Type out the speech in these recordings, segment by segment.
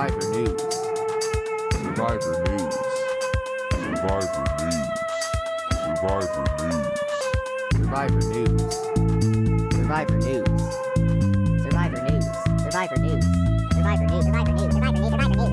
Survivor News. Survivor News. Survivor News. Survivor News. Survivor News. Survivor News. Survivor News. Survivor News. Survivor News. Survivor News. Survivor News. Survivor News.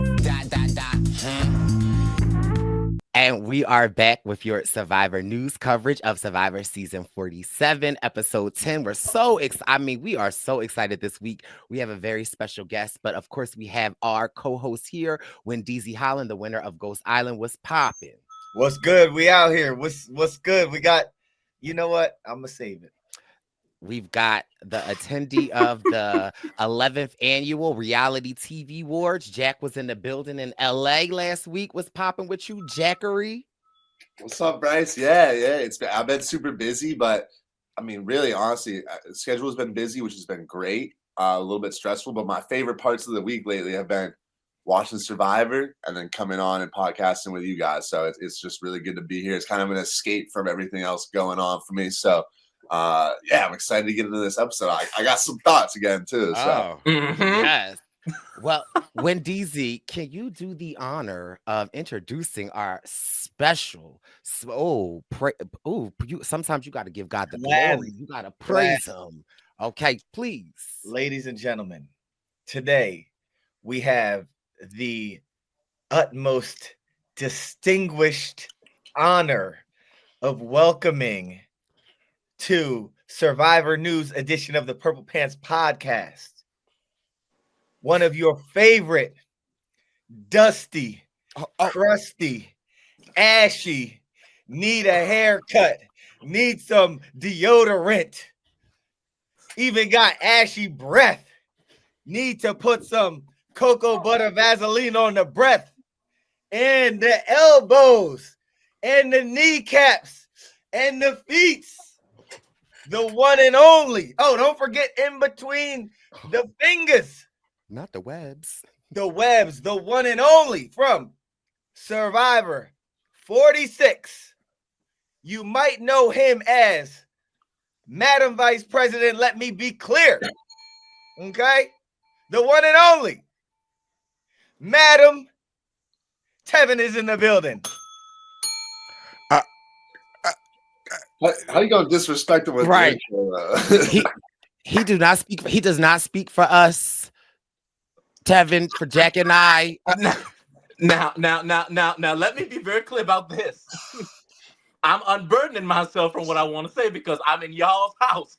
And we are back with your Survivor News coverage of Survivor Season 47, Episode 10. We're so excited. We are so excited this week. We have a very special guest, but of course, we have our co-host here, Wendell Holland, the winner of Ghost Island. What's popping? What's good? We out here. What's good? We got, you know what? I'm going to save it. We've got the attendee of the 11th annual reality TV awards. Jack was in the building in LA last week. What's popping with you, Jackery? What's up, Bryce? Yeah. I've been super busy, but I mean, really, honestly, the schedule has been busy, which has been great. A little bit stressful, but my favorite parts of the week lately have been watching Survivor and then coming on and podcasting with you guys. So it's just really good to be here. It's kind of an escape from everything else going on for me. So I'm excited to get into this episode. I got some thoughts again too. So Yes. Well, Wendy, can you do the honor of introducing our special? Sometimes you got to give God the glory. You got to praise him. Okay, please, ladies and gentlemen. Today we have the utmost distinguished honor of welcoming to Survivor News edition of the Purple Pants podcast, one of your favorite dusty, crusty, ashy, need a haircut, need some deodorant, even got ashy breath, need to put some cocoa butter Vaseline on the breath and the elbows and the kneecaps and the feet. The one and only. Oh, don't forget in between the fingers. Not the webs. The webs, the one and only from Survivor 46. You might know him as Madam Vice President. Let me be clear. Okay? The one and only. Madam Tevin is in the building. How you gonna disrespect him with right? He does not speak for us, Tevin, for Jack and I. Now. Let me be very clear about this. I'm unburdening myself from what I want to say because I'm in y'all's house,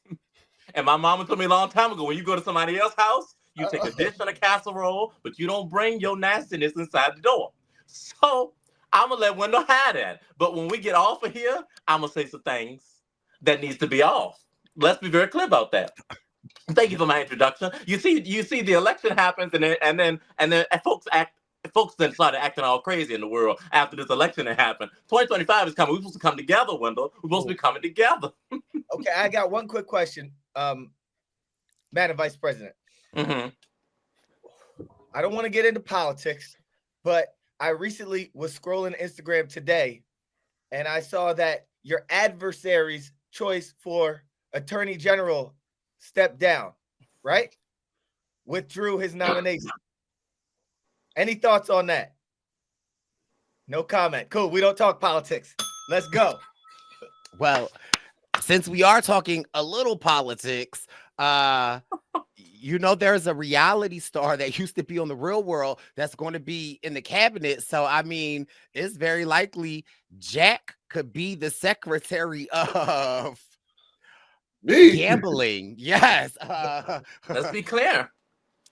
and my mama told me a long time ago: when you go to somebody else's house, you take a dish and a casserole, but you don't bring your nastiness inside the door. So I'm going to let Wendell have that. But when we get off of here, I'm going to say some things that needs to be off. Let's be very clear about that. Thank you for my introduction. You see the election happens and then folks then started acting all crazy in the world after this election had happened. 2025 is coming. We're supposed to come together, Wendell. We're supposed to be coming together. Okay, I got one quick question. Madam Vice President. Mm-hmm. I don't want to get into politics, but I recently was scrolling Instagram today, and I saw that your adversary's choice for Attorney General stepped down, right? Withdrew his nomination. Any thoughts on that? No comment. Cool. We don't talk politics. Let's go. Well, since we are talking a little politics, there's a reality star that used to be on The Real World that's going to be in the cabinet. So, I mean, it's very likely Jack could be the secretary of gambling. Yes. Let's be clear.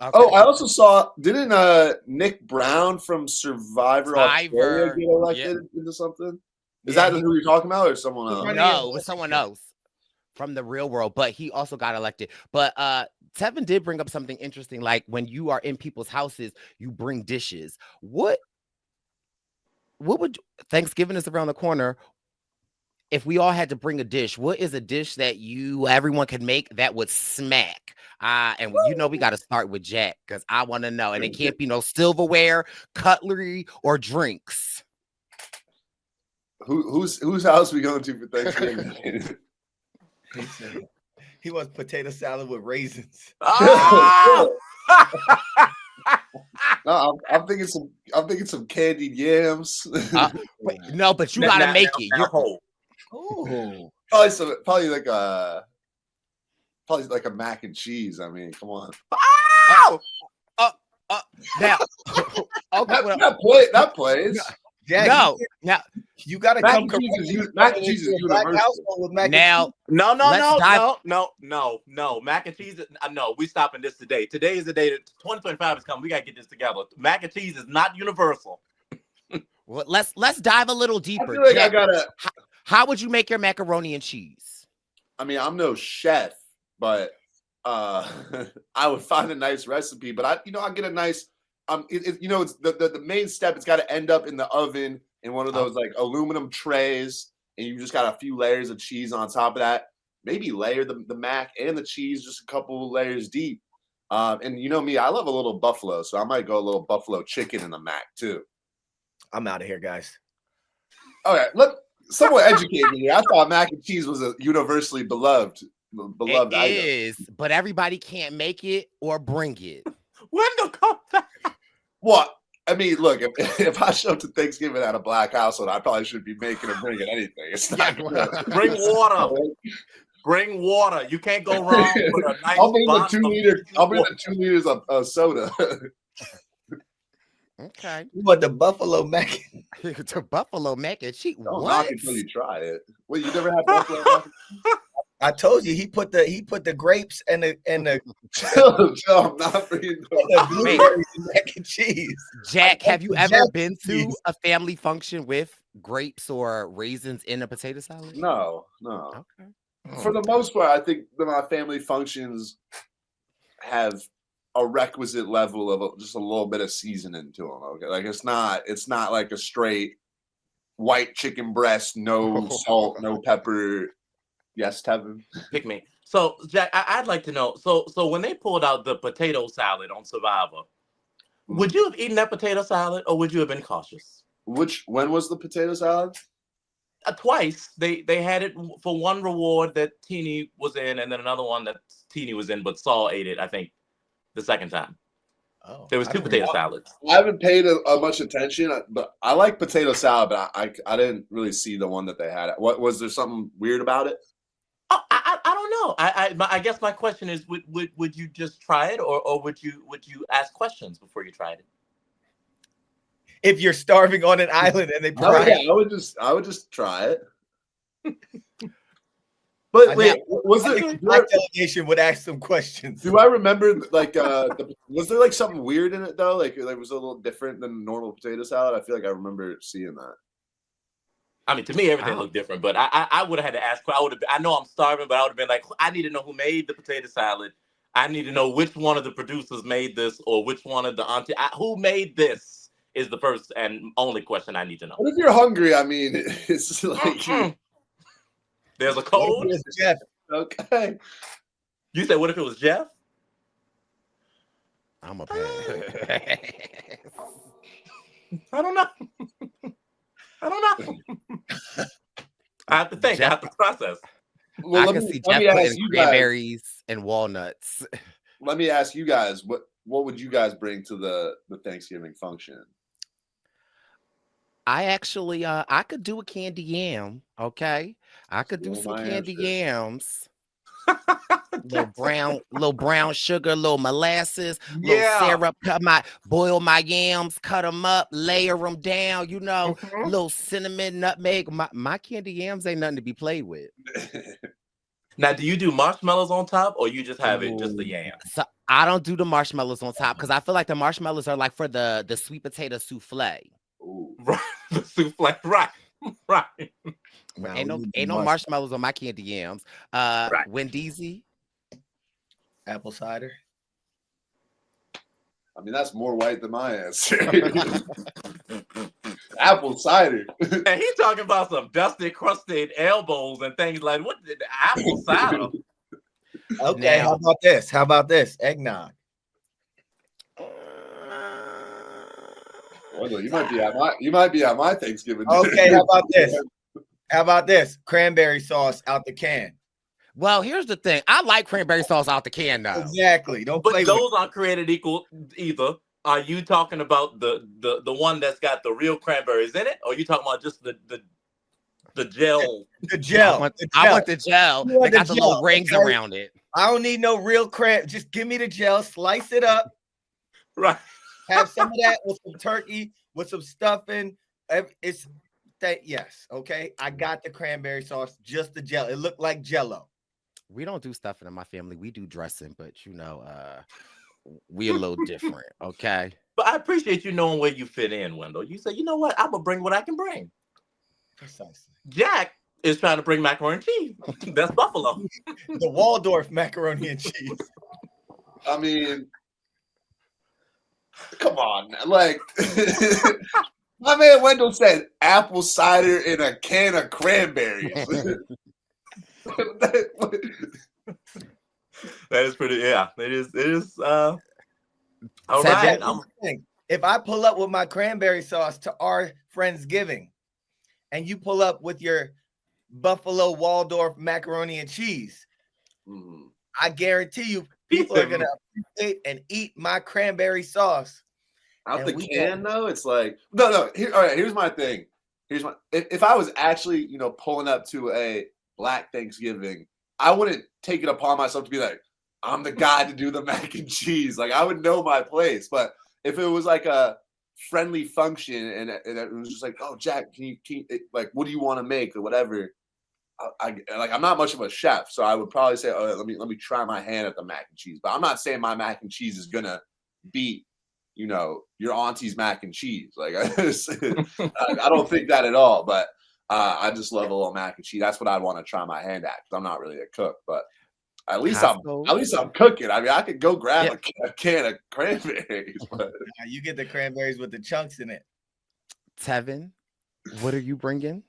Okay. Oh, I also saw, didn't Nick Brown from Survivor Australia get elected into something? Is that who you're talking about or someone else? No, it was someone else from The Real World, but he also got elected. But Tevin did bring up something interesting, like when you are in people's houses, you bring dishes. What would Thanksgiving is around the corner? If we all had to bring a dish, what is a dish that everyone could make that would smack? And we got to start with Jack because I want to know, and it can't be no silverware, cutlery, or drinks. Whose house we going to for Thanksgiving? He wants potato salad with raisins. Oh! No, I'm thinking some candied yams. Wait, no, but you gotta make it. Now hold. Ooh. probably like a mac and cheese. I mean, come on. Ow! Now, okay, well, That plays. Yeah, no, now, you got to Mac come and cheese correct. is mac and cheese is Black universal. household with mac and now, cheese. No. Mac and cheese. No, we stopping this today. Today is the day that 2025 is coming. We gotta get this together. Mac and cheese is not universal. well, let's dive a little I deeper. feel like Jack, I gotta. how would you make your macaroni and cheese? I mean, I'm no chef, but I would find a nice recipe. But I get a nice. It's the main step. It's got to end up in the oven in one of those like aluminum trays, and you just got a few layers of cheese on top of that. Maybe layer the mac and the cheese just a couple layers deep. And you know me, I love a little buffalo, so I might go a little buffalo chicken in the mac too. I'm out of here, guys. All right, someone educate me. I thought mac and cheese was a universally beloved It item. is, but everybody can't make it or bring it. Wendell, come back. What? I mean, look, if I show up to Thanksgiving at a black household, I probably shouldn't be making or bringing anything. It's not good. Bring water. Bring water. You can't go wrong with a nice. I'll bring the box 2 of liter. I'll bring water. the 2 liters of soda. Okay. You want the buffalo mac? To buffalo mac and cheese. Don't What? knock it until you try it. Wait, you never had buffalo mac and I told you he put the grapes and the Chill, I'm not bringing the blueberries in mac and cheese. Jack, have you ever Jack been to cheese. a family function with grapes or raisins in a potato salad? No. Okay. For the most part, I think that my family functions have a requisite level of just a little bit of seasoning to them. Okay, like it's not like a straight white chicken breast, no salt, no pepper. Yes, Tevin. Pick me. So, Jack, I'd like to know. So when they pulled out the potato salad on Survivor, would you have eaten that potato salad, or would you have been cautious? When was the potato salad? Twice. They had it for one reward that Tini was in, and then another one that Tini was in, but Saul ate it, I think, the second time. Oh, There was two potato salads. I haven't paid much attention, but I like potato salad, but I didn't really see the one that they had. What was there something weird about it? Oh, I don't know. I guess my question is, would you just try it, or would you ask questions before you tried it? If you're starving on an island and they provide, I would just try it. But wait, was I it? think my delegation would ask some questions. Do I remember like was there like something weird in it though? Like it was a little different than normal potato salad. I feel like I remember seeing that. I mean, to me, everything looked different, but I would have had to ask. I know I'm starving, but I would have been like, I need to know who made the potato salad. I need to know which one of the producers made this, or which one of the auntie. Who made this is the first and only question I need to know. But if you're hungry, I mean, it's like there's a code. Jeff. Okay. You said, what if it was Jeff? I'm a pass. I don't know. I don't know. I have to think. I have to process. Well, I can see Jeff putting cranberries and walnuts. Let me ask you guys, what would you guys bring to the Thanksgiving function? I actually I could do a candy yam, okay? I could do some candy yams. little brown sugar, little molasses, little syrup. Boil my yams, cut them up, layer them down, little cinnamon, nutmeg. My candy yams ain't nothing to be played with. Now, do you do marshmallows on top, or you just have it just the yam? So I don't do the marshmallows on top because I feel like the marshmallows are like for the sweet potato souffle. Ooh. Right, the souffle, right. Ain't no marshmallows on my candy yams. Right. Wendeezy. Apple cider. I mean, that's more white than my answer. Apple cider. And he's talking about some dusty, crusted elbows and things like what? The apple cider. Okay, Now- how about this? Eggnog. Well, you might be at my Thanksgiving. Okay, how about this? Cranberry sauce out the can. Well, here's the thing. I like cranberry sauce out the can now. Exactly. Don't But play those with aren't created equal either. Are you talking about the one that's got the real cranberries in it, or are you talking about just the gel? The gel. I want the gel. You want They got the the little gel, rings okay? around it. I don't need no real cran. Just give me the gel, slice it up, Right. have some of that with some turkey, with some stuffing. It's that, yes, okay. I got the cranberry sauce, just the gel. It looked like Jello. We don't do stuffing in my family. We do dressing, but we a little different, okay? But I appreciate you knowing where you fit in, Wendell. You say, you know what? I'm gonna bring what I can bring. Precisely. Jack is trying to bring macaroni and cheese. That's Buffalo. The Waldorf macaroni and cheese. I mean, come on, like my man Wendell said, apple cider in a can of cranberries. That is pretty. Yeah, it is. All Said right. that- If I pull up with my cranberry sauce to our Friendsgiving, and you pull up with your Buffalo Waldorf macaroni and cheese, I guarantee you people are gonna appreciate and eat my cranberry sauce. Out And the we can, though, it's like no. Here, all right, here's my thing. If I was actually, pulling up to a Black Thanksgiving, I wouldn't take it upon myself to be like, I'm the guy to do the mac and cheese. Like, I would know my place. But if it was like a friendly function and it was just like, oh, Jack, can you like, what do you want to make or whatever? I'm not much of a chef, so I would probably say, oh, let me try my hand at the mac and cheese. But I'm not saying my mac and cheese is gonna beat, your auntie's mac and cheese. Like, I don't think that at all. But I just love a little mac and cheese. That's what I want to try my hand at, because I'm not really a cook. But at least I'm cooking. I mean, I could go grab a can of cranberries. But You get the cranberries with the chunks in it. Tevin, what are you bringing?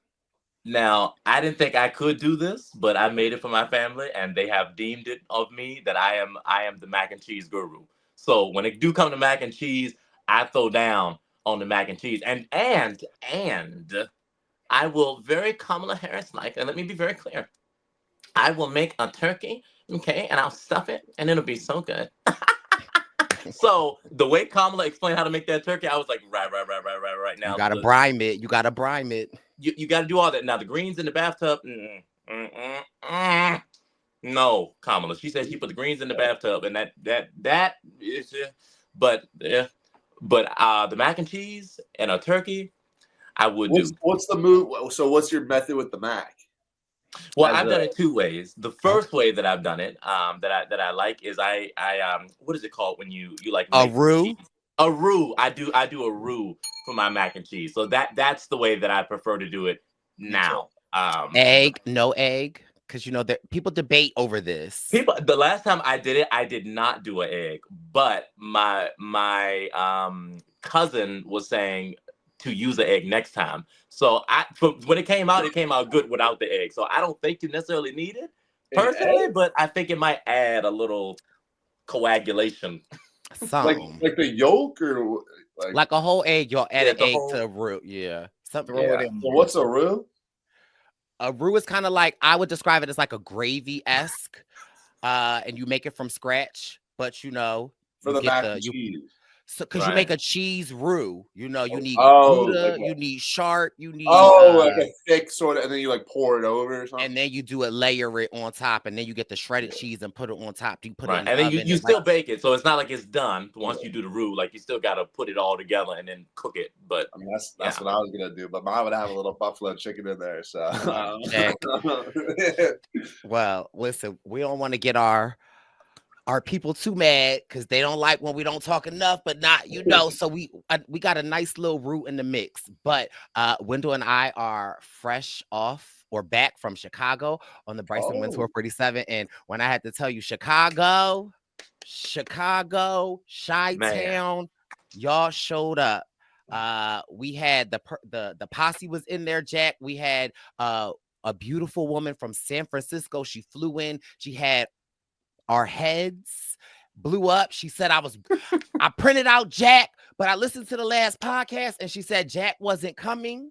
Now, I didn't think I could do this, but I made it for my family, and they have deemed it of me that I am the mac and cheese guru. So when it do come to mac and cheese, I throw down on the mac and cheese, and I will very Kamala Harris-like, and let me be very clear. I will make a turkey, okay, and I'll stuff it, and it'll be so good. So the way Kamala explained how to make that turkey, I was like, right now. You gotta brine it. You gotta brine it. You got to do all that. Now the greens in the bathtub. No, Kamala. She said she put the greens in the bathtub, and that is. But the mac and cheese and a turkey, I would do. What's the move? So what's your method with the mac? Well, I've done it two ways. The first way that I've done it, that I like, is I what is it called when you like a roux? A roux. I do a roux for my mac and cheese. So that's the way that I prefer to do it now. Egg, no egg, because that people debate over this. The last time I did it, I did not do an egg, but my cousin was saying to use an egg next time. So when it came out good without the egg. So I don't think you necessarily need it personally, but I think it might add a little coagulation. Like the yolk, or like a whole egg. You'll add an egg to a roux. Yeah. Throw it in. So what's a roux? A roux is kind of like, I would describe it as like a gravy-esque, and you make it from scratch. But for the mac and cheese. So, because you make a cheese roux, you need Gouda, you need sharp, you need like a thick sort of, and then you like pour it over or something. And then you do it, layer it on top, and then you get the shredded cheese and put it on top. You put it in the and then oven you still bake it, so it's not like it's done once you do the roux. Like, you still got to put it all together and then cook it. But I mean, that's what I was gonna do. But mine would have a little buffalo chicken in there. So well, listen, we don't want to get our people too mad, because they don't like when we don't talk enough, but not, so we got a nice little roux in the mix. But Wendell and I are fresh off or back from Chicago on the Bryson Wynn Tour 47. And when I had to tell you, Chicago, Chi-Town, y'all showed up. We had the posse was in there, Jack. We had a beautiful woman from San Francisco. She flew in. She had our heads blew up. She said I printed out Jack, but I listened to the last podcast and she said Jack wasn't coming.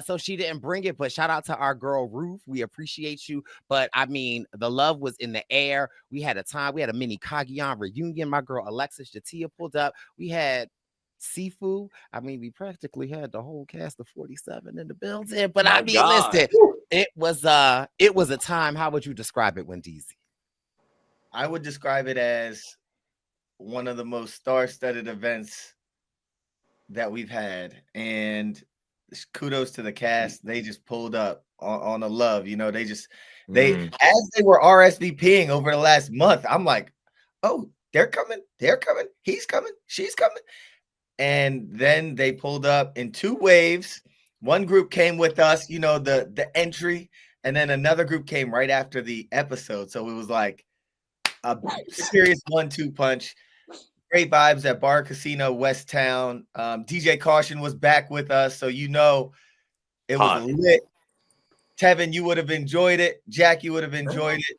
So she didn't bring it, but shout out to our girl Ruth. We appreciate you. But I mean, the love was in the air. We had a time. We had a mini Cagayan reunion. My girl Alexis Jatia pulled up. We had Sifu. I mean, we practically had the whole cast of 47 in the building. But I My mean, God. listen, it was a time. How would you describe it, Wendeezy? I would describe it as one of the most star-studded events that we've had, and kudos to the cast. They just pulled up on the love. You know, they as they were RSVPing over the last month, I'm like, oh, they're coming, he's coming, she's coming. And then they pulled up in 2 waves. One group came with us, you know, the entry, and then another group came right after the episode. So it was like a serious 1-2 punch. Great vibes at Bar Casino West Town. DJ Caution was back with us, so you know it was lit. Tevin, you would have enjoyed it. Jack, you would have enjoyed it.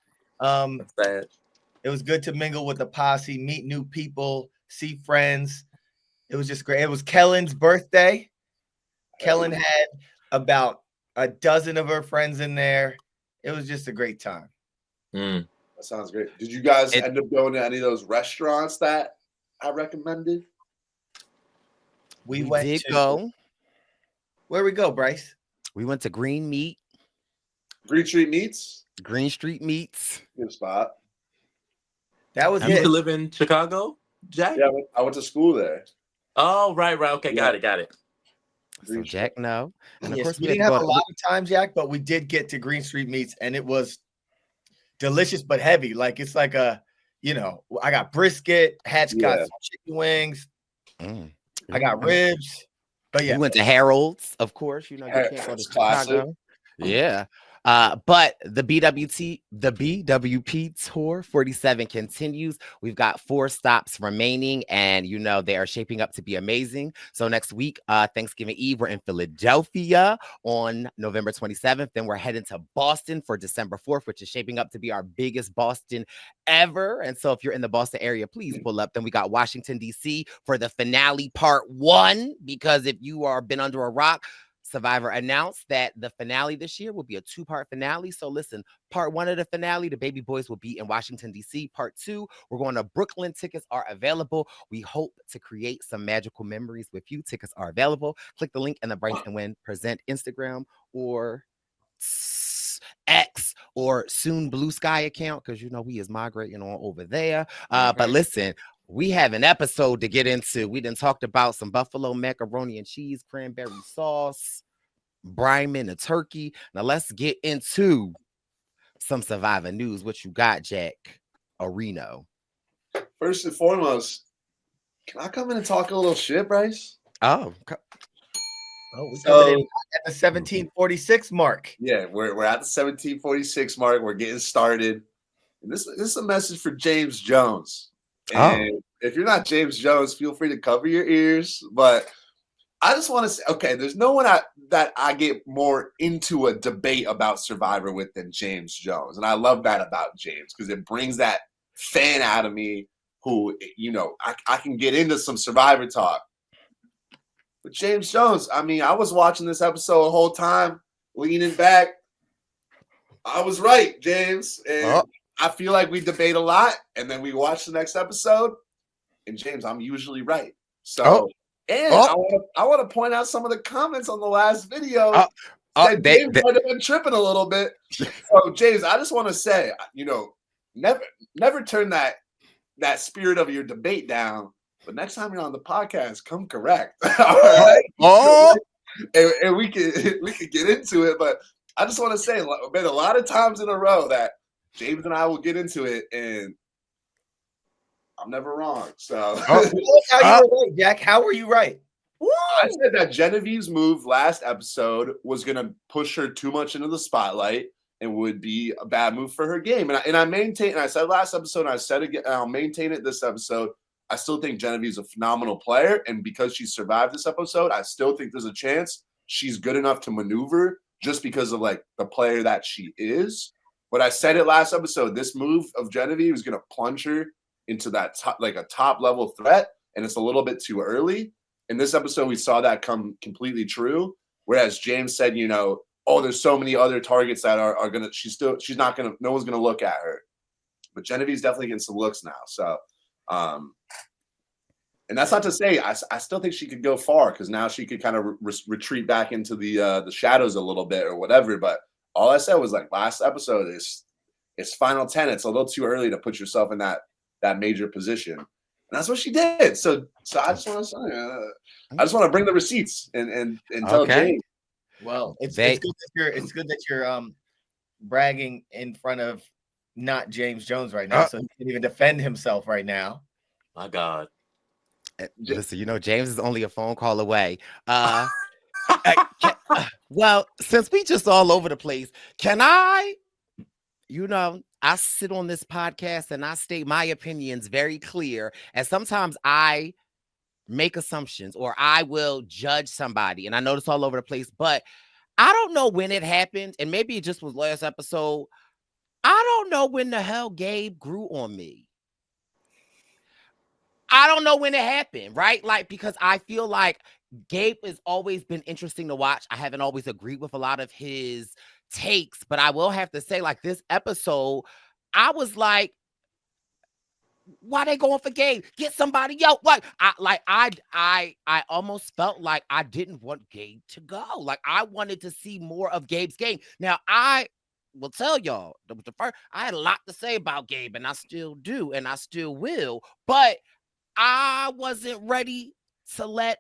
It was good to mingle with the posse, meet new people, see friends. It was just great. It was Kellen's birthday. Kellen had about a dozen of her friends in there. It was just a great time. That sounds great. Did you guys end up going to any of those restaurants that I recommended? We went did to go. Where we go, Bryce? We went to Green Street Meats. Green Street Meats. Good spot. That was You used it. to live in Chicago, Jack? Yeah, I went to school there. Oh, right. Okay, got it. So Jack, no. And of Yes, course we we had didn't to have go a lot of time, Jack, but we did get to Green Street Meats, and it was delicious but heavy. Like it's like a, you know, I got brisket, Hatch got some chicken wings, I got ribs. But yeah, we went to Harold's, of course. You know, you can't go to Chicago. Yeah. But the BWP Tour 47 continues. We've got 4 stops remaining, and you know they are shaping up to be amazing. So next week, Thanksgiving Eve, we're in Philadelphia on November 27th. Then we're heading to Boston for December 4th, which is shaping up to be our biggest Boston ever. And so if you're in the Boston area, please pull up. Then we got Washington, D.C. for the finale part 1, because if you are been under a rock, Survivor announced that the finale this year will be a 2-part finale. So listen, part 1 of the finale, the baby boys will be in Washington, D.C. Part 2, we're going to Brooklyn. Tickets are available. We hope to create some magical memories with you. Tickets are available. Click the link in the Bryce and Win Present Instagram or X or soon Blue Sky account, because you know we is migrating on over there. But listen, we have an episode to get into. We done talked about some buffalo macaroni and cheese, cranberry sauce, brine and a turkey. Now let's get into some Survivor news. What you got, Jack Areno? First and foremost, can I come in and talk a little shit, Bryce? we're coming in at the 1746 mark. Yeah, we're at the 1746 mark. We're getting started. And this is a message for James Jones. And if you're not James Jones, feel free to cover your ears. But I just want to say, okay, there's no one that I get more into a debate about Survivor with than James Jones. And I love that about James because it brings that fan out of me who, you know, I can get into some Survivor talk. But James Jones, I mean, I was watching this episode the whole time, leaning back. I was right, James. And I feel like we debate a lot, and then we watch the next episode, and James, I'm usually right. So, I want to point out some of the comments on the last video. James might have been tripping a little bit. So, James, I just want to say, you know, never turn that spirit of your debate down. But next time you're on the podcast, come correct. All right. And we could get into it, but I just want to say, been a lot of times in a row that James and I will get into it, and I'm never wrong. So, how you were right, Jack? How were you right? I said that Genevieve's move last episode was going to push her too much into the spotlight and would be a bad move for her game. And I maintain, and I said last episode, and I said again, and I'll maintain it this episode. I still think Genevieve's a phenomenal player, and because she survived this episode, I still think there's a chance she's good enough to maneuver just because of like the player that she is. But I said it last episode, this move of Genevieve is going to plunge her into that top level threat, and it's a little bit too early. In this episode, we saw that come completely true. Whereas James said, you know, oh, there's so many other targets that are gonna. She's not gonna. No one's gonna look at her. But Genevieve's definitely getting some looks now. So, and that's not to say I still think she could go far because now she could kind of retreat back into the shadows a little bit or whatever. But all I said was like last episode is final 10. It's a little too early to put yourself in that major position. And that's what she did. So I just want to bring the receipts and tell James. Well, it's good that you're bragging in front of not James Jones right now, so he can't even defend himself right now. My God. Listen, you know, James is only a phone call away. Well, since we just all over the place, can I, you know, I sit on this podcast and I state my opinions very clear. And sometimes I make assumptions or I will judge somebody. And I know it's all over the place, but I don't know when it happened. And maybe it just was last episode. I don't know when the hell Gabe grew on me. I don't know when it happened, right? Like, because I feel like Gabe has always been interesting to watch. I haven't always agreed with a lot of his takes, but I will have to say, like, this episode, I was like, why they going for Gabe? Get somebody else. I almost felt like I didn't want Gabe to go. Like, I wanted to see more of Gabe's game. Now, I will tell y'all, I had a lot to say about Gabe, and I still do, and I still will, but I wasn't ready to let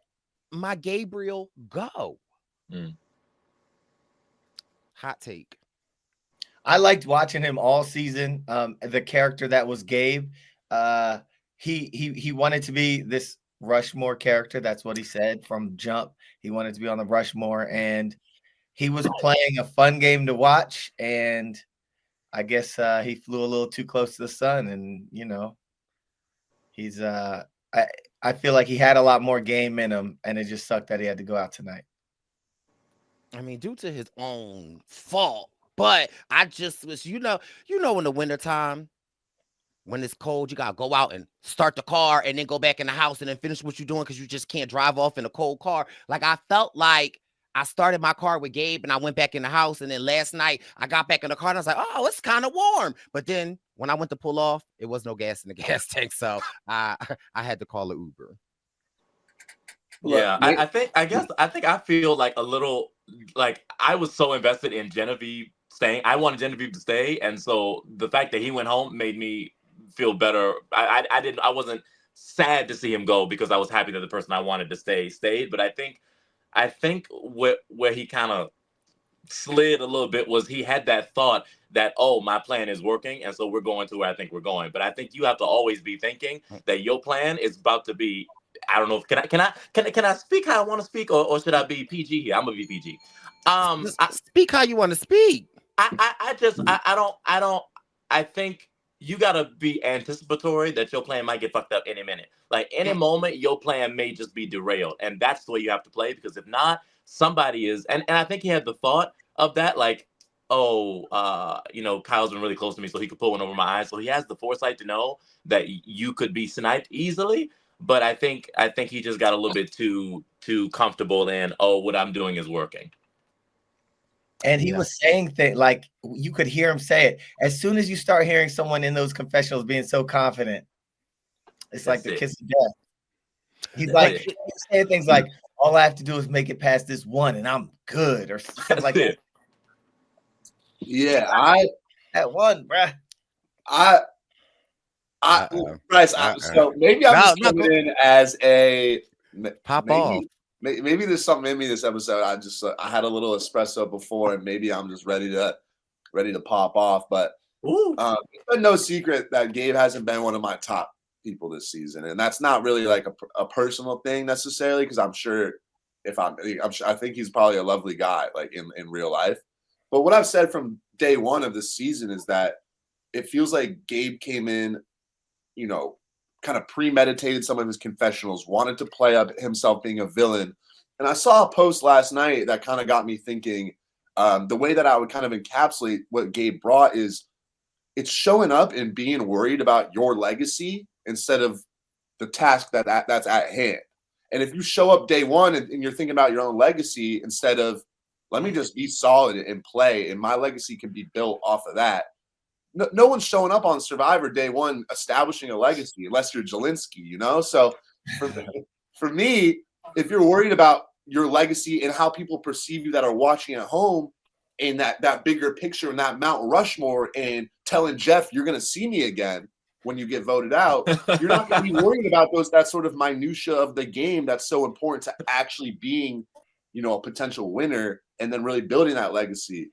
my Gabriel go. Hot take. I liked watching him all season. The character that was Gabe, he wanted to be this Rushmore character. That's what he said from jump. He wanted to be on the Rushmore, and he was playing a fun game to watch. And I guess he flew a little too close to the sun, and you know, he's I feel like he had a lot more game in him, and it just sucked that he had to go out tonight. I mean, due to his own fault. But I just was, you know, in the wintertime, when it's cold, you gotta go out and start the car and then go back in the house and then finish what you're doing because you just can't drive off in a cold car. Like, I felt like I started my car with Gabe and I went back in the house, and then last night I got back in the car and I was like, oh, it's kind of warm. But then when I went to pull off, it was no gas in the gas tank, so I had to call an Uber. Yeah, I think I feel like a little like I was so invested in Genevieve staying. I wanted Genevieve to stay, and so the fact that he went home made me feel better. I wasn't sad to see him go because I was happy that the person I wanted to stay stayed. But I think where he kind of slid a little bit was he had that thought that, oh, my plan is working, and so we're going to where I think we're going. But I think you have to always be thinking that your plan is about to be. I don't know. Can I speak how I want to speak, or should I be PG here? I'm gonna be PG. Speak how you want to speak. I think you gotta be anticipatory that your plan might get fucked up any minute. Like any moment, your plan may just be derailed, and that's the way you have to play. Because if not, somebody is. And I think he had the thought of that, like, oh, you know, Kyle's been really close to me, so he could pull one over my eyes. So he has the foresight to know that you could be sniped easily. But I think he just got a little bit too comfortable in, oh, what I'm doing is working. And he was saying things like you could hear him say it. As soon as you start hearing someone in those confessionals being so confident, it's like the kiss of death. He's like he's saying things like, all I have to do is make it past this one and I'm good, or something like that. Yeah, that one, bruh. Bryce, so maybe I'm just coming in as a pop off. Maybe there's something in me this episode. I had a little espresso before, and maybe I'm just ready to pop off. But it's been no secret that Gabe hasn't been one of my top people this season, and that's not really like a personal thing necessarily, because I'm sure I think he's probably a lovely guy, like in real life. But what I've said from day one of this season is that it feels like Gabe came in, you know, kind of premeditated some of his confessionals, wanted to play up himself being a villain. And I saw a post last night that kind of got me thinking, the way that I would kind of encapsulate what Gabe brought is it's showing up and being worried about your legacy instead of the task that's at hand. And if you show up day one and you're thinking about your own legacy instead of, let me just be solid and play, and my legacy can be built off of that. No one's showing up on Survivor day one establishing a legacy unless you're Jelinski, you know? So for me, if you're worried about your legacy and how people perceive you that are watching at home and that bigger picture and that Mount Rushmore and telling Jeff, you're going to see me again when you get voted out, you're not going to be worried about that sort of minutia of the game that's so important to actually being, you know, a potential winner and then really building that legacy.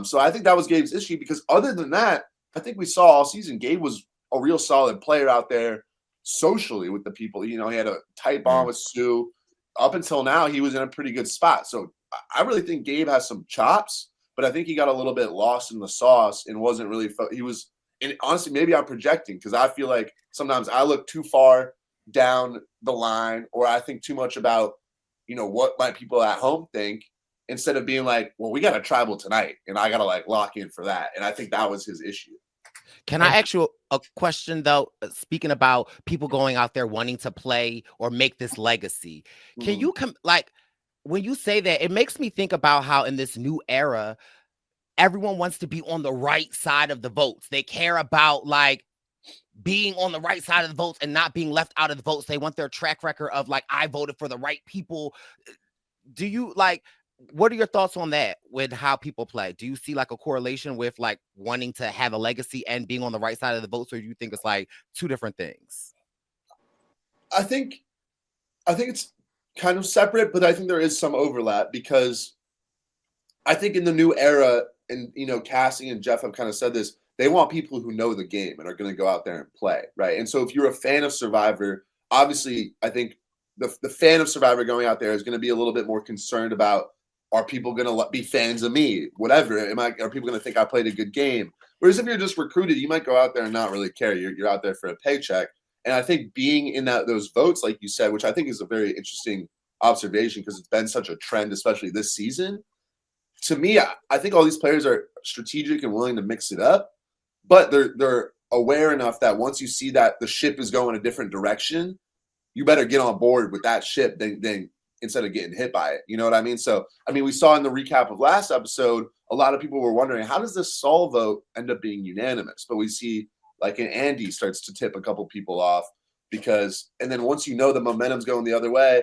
So I think that was Gabe's issue, because other than that, I think we saw all season Gabe was a real solid player out there socially with the people. You know, he had a tight bond with Stu. Up until now, he was in a pretty good spot. So I really think Gabe has some chops, but I think he got a little bit lost in the sauce and wasn't really he was. And honestly, maybe I'm projecting, because I feel like sometimes I look too far down the line, or I think too much about, you know, what my people at home think, instead of being like, well, we got a tribal tonight and I got to like lock in for that. And I think that was his issue. Can I ask you a question, though? Speaking about people going out there wanting to play or make this legacy, can you like, when you say that, it makes me think about how in this new era, everyone wants to be on the right side of the votes. They care about like being on the right side of the votes and not being left out of the votes. They want their track record of like, I voted for the right people. Do you like, what are your thoughts on that with how people play? Do you see like a correlation with like wanting to have a legacy and being on the right side of the votes, or do you think it's like two different things? I think it's kind of separate, but I think there is some overlap, because I think in the new era, and, you know, Cassie and Jeff have kind of said this, they want people who know the game and are going to go out there and play, right? And so if you're a fan of Survivor, obviously, I think the fan of Survivor going out there is going to be a little bit more concerned about, are people going to be fans of me? Whatever. Are people going to think I played a good game? Whereas if you're just recruited, you might go out there and not really care. You're out there for a paycheck. And I think being in those votes, like you said, which I think is a very interesting observation, because it's been such a trend, especially this season. To me, I think all these players are strategic and willing to mix it up, but they're aware enough that once you see that the ship is going a different direction, you better get on board with that ship than instead of getting hit by it. You know what I mean? So, I mean, we saw in the recap of last episode, a lot of people were wondering, how does this Saul vote end up being unanimous? But we see like an Andy starts to tip a couple people off, and then once you know the momentum's going the other way,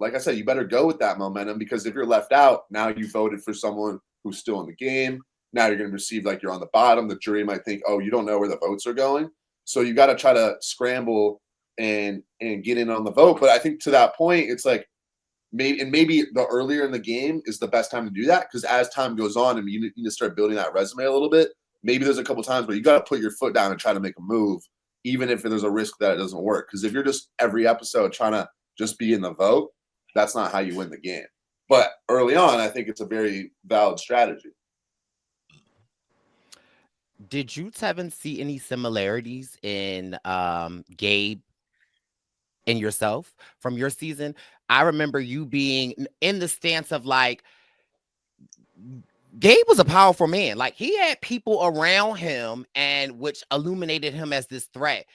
like I said, you better go with that momentum, because if you're left out, now you voted for someone who's still in the game. Now you're going to receive like you're on the bottom. The jury might think, oh, you don't know where the votes are going. So you got to try to scramble and get in on the vote. But I think to that point, it's like maybe the earlier in the game is the best time to do that, because as time goes on and you need to start building that resume a little bit, maybe there's a couple times where you got to put your foot down and try to make a move, even if there's a risk that it doesn't work. Because if you're just every episode trying to just be in the vote, that's not how you win the game. But early on, I think it's a very valid strategy. Did you, Tevin, see any similarities in Gabe and yourself from your season? I remember you being in the stance of like, Gabe was a powerful man. Like, he had people around him, and which illuminated him as this threat.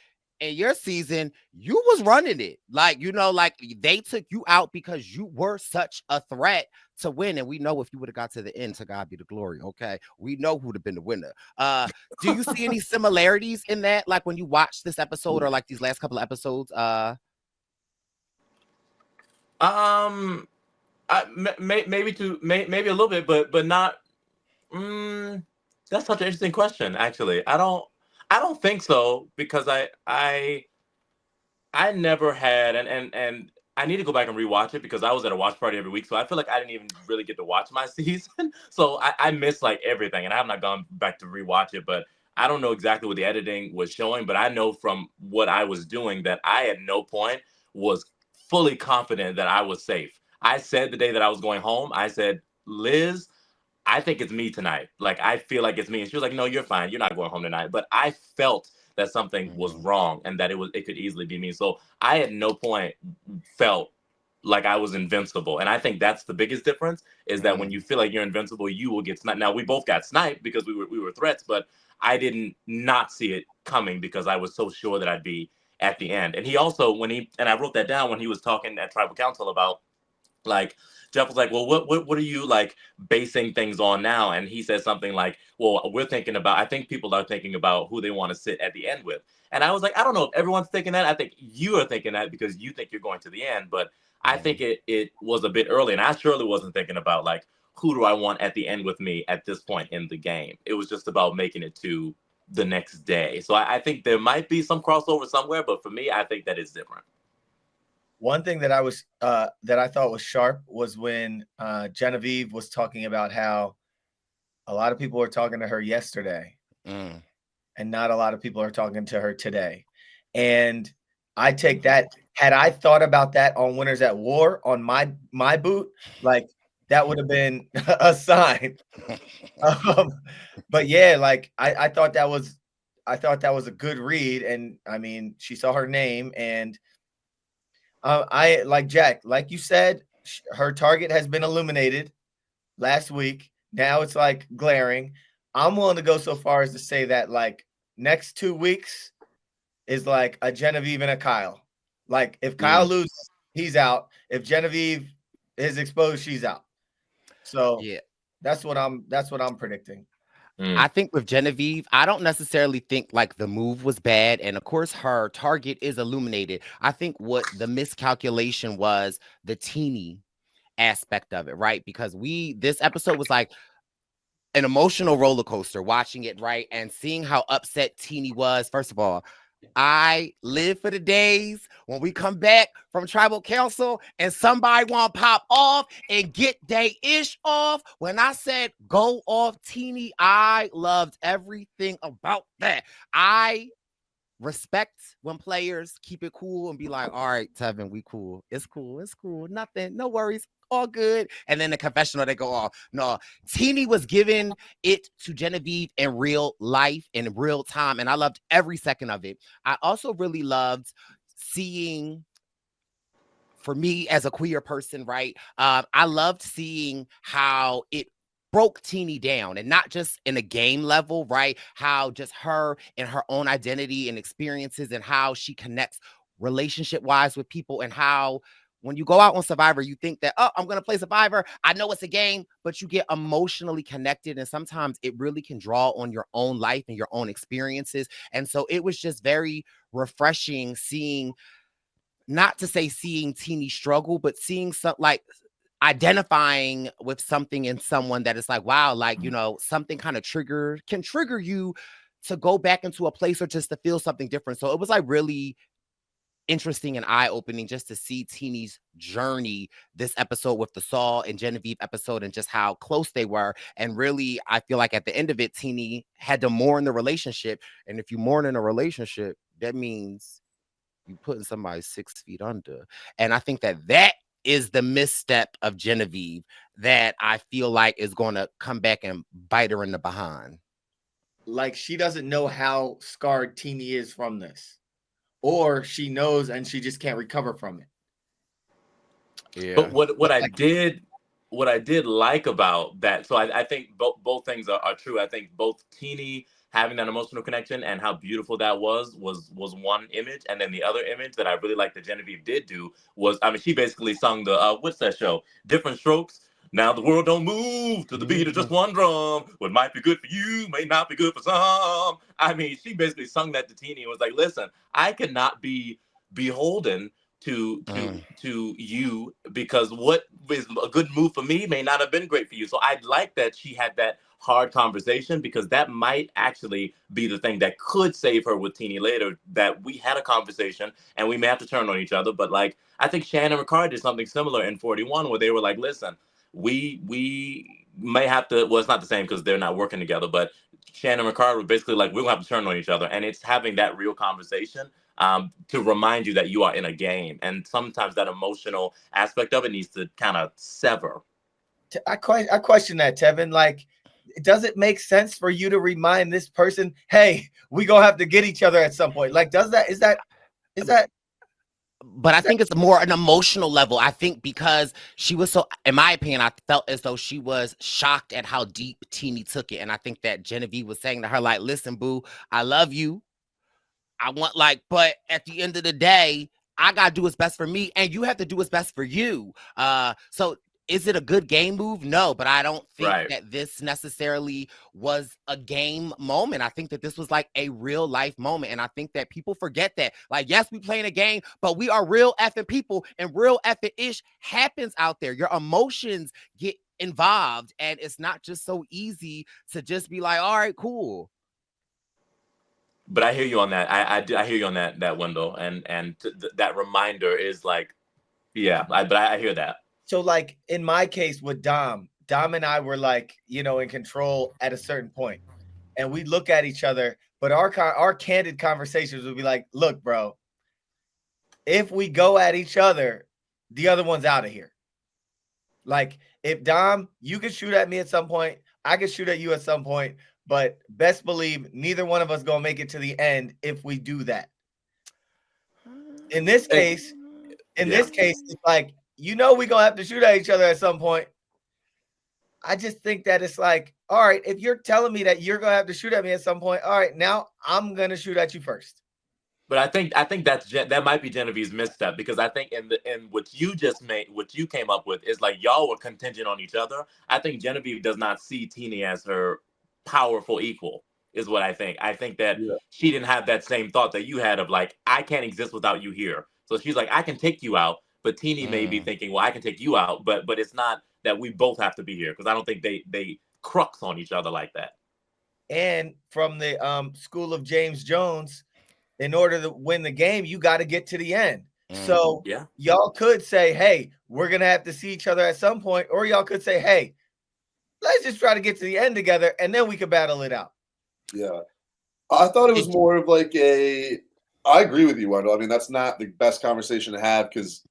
In your season, you was running it. Like, you know, like they took you out because you were such a threat to win. And we know if you would have got to the end, to God be the glory. Okay. We know who would have been the winner. Do you see any similarities in that? Like when you watch this episode or like these last couple of episodes? Maybe a little bit, but not. That's such an interesting question. Actually, I don't think so, because I never had, and I need to go back and rewatch it, because I was at a watch party every week, so I feel like I didn't even really get to watch my season. So I missed like everything, and I have not gone back to rewatch it. But I don't know exactly what the editing was showing, but I know from what I was doing that I at no point was fully confident that I was safe. I said the day that I was going home, I said, Liz, I think it's me tonight. Like, I feel like it's me. And she was like, no, you're fine. You're not going home tonight. But I felt that something was wrong and that it could easily be me. So I at no point felt like I was invincible. And I think that's the biggest difference, is that when you feel like you're invincible, you will get sniped. Now, we both got sniped because we were threats, but I didn't not see it coming, because I was so sure that I'd be at the end. And he also, and I wrote that down when he was talking at Tribal Council about, like, Jeff was like, well, what are you like basing things on now? And he said something like, well, I think people are thinking about who they want to sit at the end with. And I was like, I don't know if everyone's thinking that. I think you are thinking that because you think you're going to the end. But I think it was a bit early. And I surely wasn't thinking about, like, who do I want at the end with me at this point in the game? It was just about making it to the next day. So I think there might be some crossover somewhere. But for me, I think that is different. One thing that I thought was sharp was when Genevieve was talking about how a lot of people were talking to her yesterday, and not a lot of people are talking to her today. And I take that. Had I thought about that on Winners at War on my boot, like that would have been a sign. But yeah, like I thought that was a good read, and I mean, she saw her name and. I like Jack, like you said, her target has been illuminated last week. Now it's like glaring. I'm willing to go so far as to say that like next 2 weeks is like a Genevieve and a Kyle. Like if Kyle loses, he's out. If Genevieve is exposed, she's out. So yeah, that's what I'm predicting. I think with Genevieve, I don't necessarily think like the move was bad. And of course, her target is illuminated. I think what the miscalculation was the Tini aspect of it, right? Because this episode was like an emotional roller coaster watching it, right? And seeing how upset Tini was. First of all, I live for the days when we come back from Tribal Council and somebody want to pop off and get they ish off. When I said go off Tini, I loved everything about that. I respect when players keep it cool and be like, all right, Tevin, we cool. It's cool. It's cool. Nothing. No worries. All good. And then the confessional, they go off. No, Tini was giving it to Genevieve in real life, in real time. And I loved every second of it. I also really loved seeing, for me as a queer person, right? I loved seeing how it broke Tini down, and not just in a game level, right? How just her and her own identity and experiences and how she connects relationship wise with people, and how when you go out on Survivor, you think that, oh, I'm going to play Survivor. I know it's a game, but you get emotionally connected. And sometimes it really can draw on your own life and your own experiences. And so it was just very refreshing seeing, not to say seeing Tini struggle, but seeing some, like, identifying with something in someone that is like, wow, like, you know, something kind of can trigger you to go back into a place or just to feel something different. So it was like really interesting and eye-opening just to see Tini's journey this episode with the Saul and Genevieve episode, and just how close they were. And really, I feel like at the end of it, Tini had to mourn the relationship. And if you mourn in a relationship, that means you putting somebody 6 feet under. And I think that is the misstep of Genevieve that I feel like is going to come back and bite her in the behind. Like she doesn't know how scarred Tini is from this. Or she knows and she just can't recover from it. Yeah. But what I did like about that, so I think both things are true. I think both Tini having that emotional connection and how beautiful that was one image, and then the other image that I really liked that Genevieve did do was, I mean, she basically sung the what's that show? Different Strokes. Now the world don't move to the beat of just one drum. What might be good for you may not be good for some. I mean, she basically sung that to Tini and was like, listen, I cannot be beholden to you, because what is a good move for me may not have been great for you. So I like that she had that hard conversation, because that might actually be the thing that could save her with Tini later, that we had a conversation and we may have to turn on each other. But like, I think Shannon and Ricard did something similar in 41 where they were like, listen, we may have to, well, it's not the same because they're not working together, but Shannon and Ricard were basically like, we're gonna have to turn on each other. And it's having that real conversation to remind you that you are in a game. And sometimes that emotional aspect of it needs to kind of sever. I question that, Tevin. Like, does it make sense for you to remind this person, hey, we gonna have to get each other at some point? Like, is that but I think it's more an emotional level. I think because she was so, in my opinion, I felt as though she was shocked at how deep Tini took it. And I think that Genevieve was saying to her, like, listen, boo, I love you, I want but at the end of the day, I gotta do what's best for me, and you have to do what's best for you. So is it a good game move? No, but I don't think that this necessarily was a game moment. I think that this was like a real life moment. And I think that people forget that. Like, yes, we playing a game, but we are real effing people, and real effing ish happens out there. Your emotions get involved, and it's not just so easy to just be like, all right, cool. But I hear you on that. I hear you on that Wendell, and that reminder is like, yeah. But I hear that. So, like in my case with Dom and I were like, in control at a certain point, and we look at each other. But our candid conversations would be like, "Look, bro, if we go at each other, the other one's out of here. Like, if Dom, you could shoot at me at some point, I could shoot at you at some point, but best believe neither one of us gonna make it to the end if we do that." In this case, it's like, we're going to have to shoot at each other at some point. I just think that it's like, all right, if you're telling me that you're going to have to shoot at me at some point, all right, now I'm going to shoot at you first. But I think that might be Genevieve's misstep, because I think in what you came up with is like y'all were contingent on each other. I think Genevieve does not see Tini as her powerful equal, is what I think. I think that she didn't have that same thought that you had of like, I can't exist without you here. So she's like, I can take you out. But Tini may be thinking, well, I can take you out, but it's not that we both have to be here, because I don't think they crux on each other like that. And from the school of James Jones, in order to win the game, you got to get to the end. So y'all could say, hey, we're going to have to see each other at some point, or y'all could say, hey, let's just try to get to the end together, and then we could battle it out. Yeah. I thought it was more of like I agree with you, Wendell. I mean, that's not the best conversation to have, because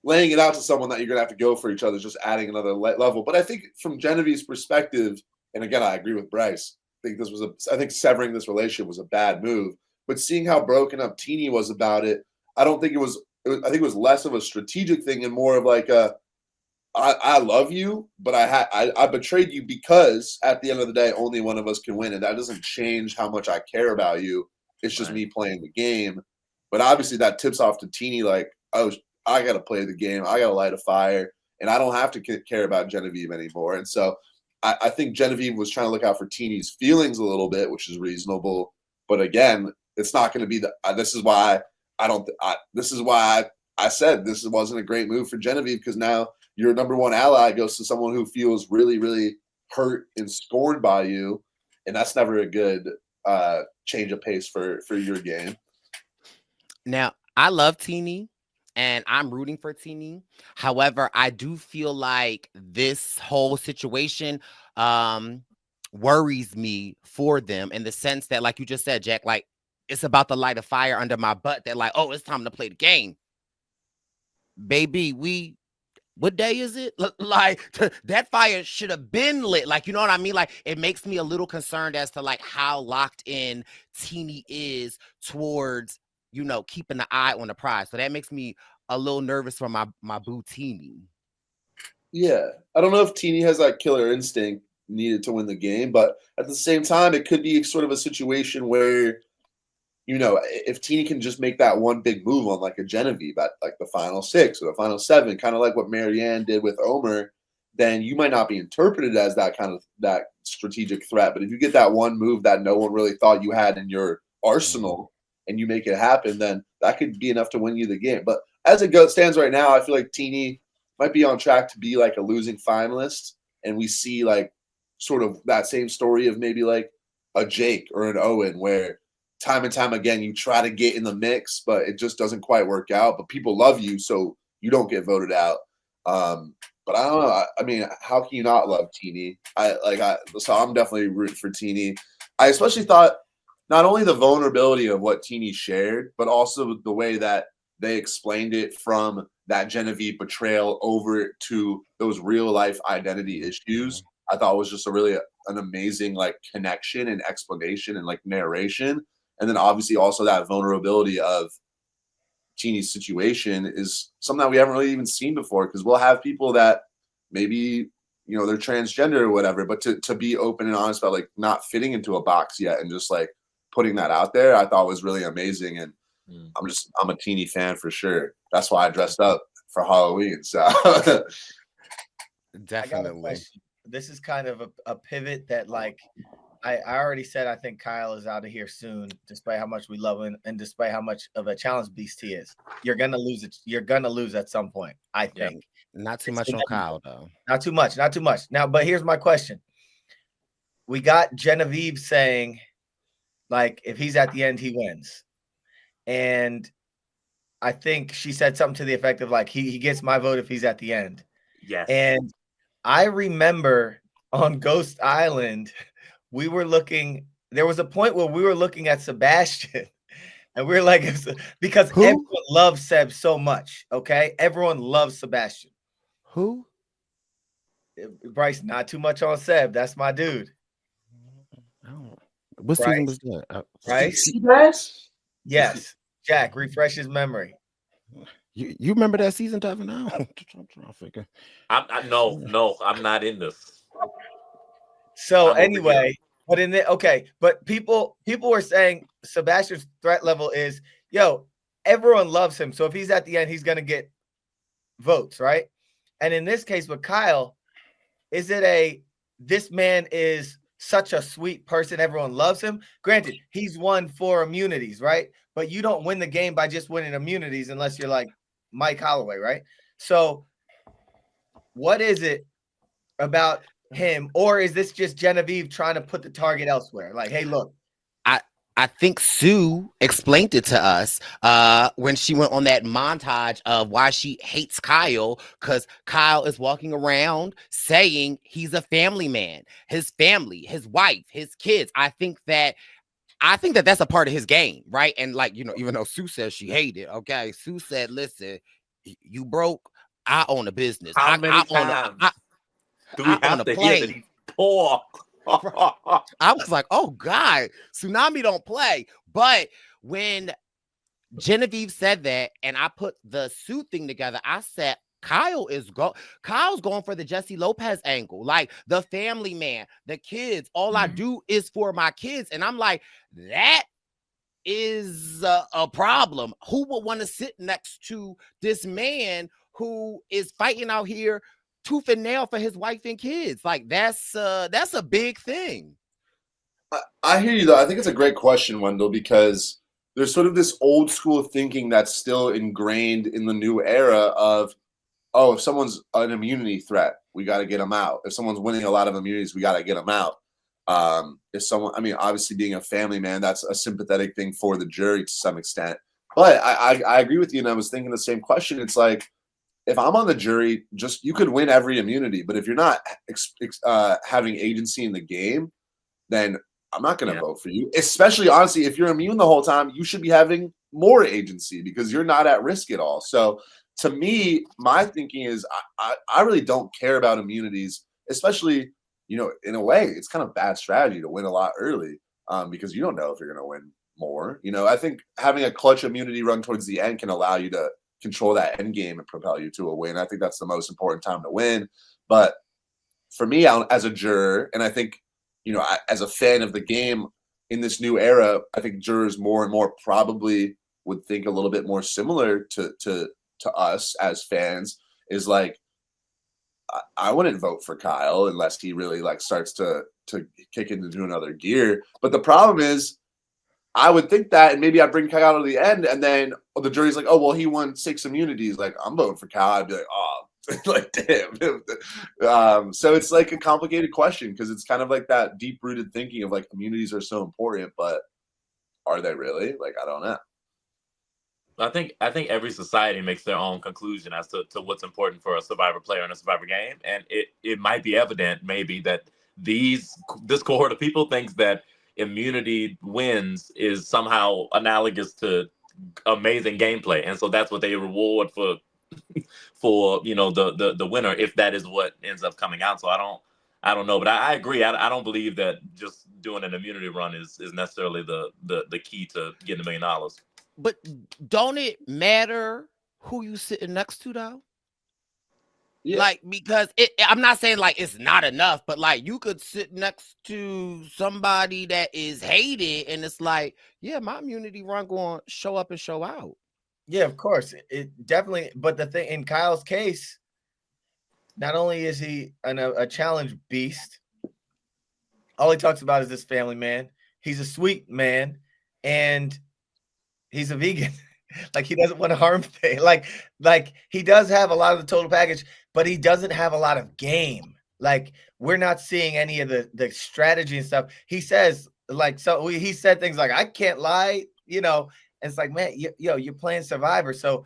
laying it out to someone that you're going to have to go for each other is just adding another level. But I think from Genevieve's perspective, and again, I agree with Bryce, I think severing this relationship was a bad move. But seeing how broken up Tini was about it, I don't think I think it was less of a strategic thing and more of like I love you, but I betrayed you because at the end of the day, only one of us can win. And that doesn't change how much I care about you. It's just me playing the game. But obviously that tips off to Tini like, oh, I got to play the game. I got to light a fire. And I don't have to care about Genevieve anymore. And so I think Genevieve was trying to look out for Tini's feelings a little bit, which is reasonable. But again, it's not going to be this is why I said this wasn't a great move for Genevieve, because now your number one ally goes to someone who feels really, really hurt and scorned by you. And that's never a good change of pace for your game. Now, I love Tini, and I'm rooting for Tini. However, I do feel like this whole situation worries me for them, in the sense that, like you just said, Jack, like it's about to light a fire under my butt. They're like, oh, it's time to play the game. Baby, what day is it? Like that fire should have been lit. Like, you know what I mean? Like, it makes me a little concerned as to like how locked in Tini is towards, keeping the eye on the prize. So that makes me a little nervous for my boo Tini. Yeah. I don't know if Tini has that killer instinct needed to win the game, but at the same time, it could be sort of a situation where, if Tini can just make that one big move on like a Genevieve at like the final 6 or the final 7, kind of like what Marianne did with Omer, then you might not be interpreted as that strategic threat. But if you get that one move that no one really thought you had in your arsenal and you make it happen, then that could be enough to win you the game. But as it stands right now, I feel like Tini might be on track to be like a losing finalist. And we see like sort of that same story of maybe like a Jake or an Owen, where time and time again, you try to get in the mix, but it just doesn't quite work out. But people love you, so you don't get voted out. But I don't know. I mean, how can you not love Tini? So I'm definitely rooting for Tini. I especially thought not only the vulnerability of what Tini shared, but also the way that they explained it from that Genevieve betrayal over to those real life identity issues. I thought was just an amazing like connection and explanation and like narration. And then obviously also that vulnerability of Tini's situation is something that we haven't really even seen before, because we'll have people that maybe, they're transgender or whatever, but to be open and honest about like not fitting into a box yet and just like putting that out there, I thought was really amazing. And I'm a Tini fan for sure. That's why I dressed up for Halloween. So I got a Definitely. question. This is kind of a pivot that, like, I already said I think Kyle is out of here soon, despite how much we love him and despite how much of a challenge beast he is. You're gonna lose it. You're gonna lose at some point, I Yeah. think. Not too It's much on inevitable. Kyle though. Not too much, not too much. Now, but here's my question. We got Genevieve saying, like, if he's at the end, he wins. And I think she said something to the effect of, like, he gets my vote if he's at the end. Yes. And I remember on Ghost Island, there was a point where we were looking at Sebastian, and we were like, because Who? everyone loves Seb so much, okay? Everyone loves Sebastian. Who? Bryce, not too much on Seb. That's my dude. What season was that? Bryce? Seabass? Yes. Jack, refresh his memory. You remember that season, Tevin? No, I'm trying to figure. No, I'm not in this. So I'm over anyway, but people were saying Sebastian's threat level is, everyone loves him. So if he's at the end, he's gonna get votes, right? And in this case with Kyle, is it this man is such a sweet person, everyone loves him? Granted, he's won 4 immunities, right? But you don't win the game by just winning immunities unless you're like Mike Holloway, right? So what is it about him, or is this just Genevieve trying to put the target elsewhere? Like, hey, look. I think Sue explained it to us when she went on that montage of why she hates Kyle, because Kyle is walking around saying he's a family man, his family, his wife, his kids. I think that that's a part of his game, right? And like, even though Sue says she hated, okay, Sue said, listen, you broke, I own a business. How many times do we have to hear that he's poor? I was like, oh God, Tsunami don't play. But when Genevieve said that, and I put the Sue thing together, I said, Kyle's going for the Jesse Lopez angle, like the family man, the kids. All I do is for my kids. And I'm like, that is a problem. Who would want to sit next to this man who is fighting out here tooth and nail for his wife and kids? Like, that's a big thing. I hear you though. I think it's a great question, Wendell, because there's sort of this old school thinking that's still ingrained in the new era of, oh, if someone's an immunity threat, we got to get them out. If someone's winning a lot of immunities, we got to get them out. If someone, obviously being a family man, that's a sympathetic thing for the jury to some extent. But I agree with you, and I was thinking the same question. It's like, if I'm on the jury, you could win every immunity, but if you're not having agency in the game, then I'm not going to vote for you. Especially, honestly, if you're immune the whole time, you should be having more agency because you're not at risk at all. So to me, my thinking is I really don't care about immunities, especially, in a way, it's kind of bad strategy to win a lot early because you don't know if you're going to win more. I think having a clutch immunity run towards the end can allow you to control that end game and propel you to a win. I think that's the most important time to win. But for me, as a juror, and I think, as a fan of the game in this new era, I think jurors more and more probably would think a little bit more similar to us as fans, is like, I wouldn't vote for Kyle unless he really like starts to kick into another gear. But the problem is, I would think that, and maybe I'd bring Kyle to the end, and then the jury's like, oh, well, he won 6 immunities. Like, I'm voting for Kyle. I'd be like, oh, like, damn. So it's like a complicated question because it's kind of like that deep-rooted thinking of like immunities are so important, but are they really? Like, I don't know. I think every society makes their own conclusion as to what's important for a Survivor player in a Survivor game, and it might be evident maybe that this cohort of people thinks that immunity wins is somehow analogous to amazing gameplay, and so that's what they reward for the winner, if that is what ends up coming out. So I don't know, but I agree. I don't believe that just doing an immunity run is necessarily the key to getting $1 million. But don't it matter who you sitting next to though? Yeah. Like, because I'm not saying like it's not enough, but like you could sit next to somebody that is hated, and it's like, yeah, my immunity run going to show up and show out. Yeah, of course. It definitely, but the thing in Kyle's case, not only is he a challenge beast, all he talks about is this family man. He's a sweet man, and he's a vegan. Like he doesn't want to harm things. Like he does have a lot of the total package, but he doesn't have a lot of game. Like we're not seeing any of the strategy and stuff. He says like he said things like I can't lie, you know. And it's like, man, you're playing Survivor. So,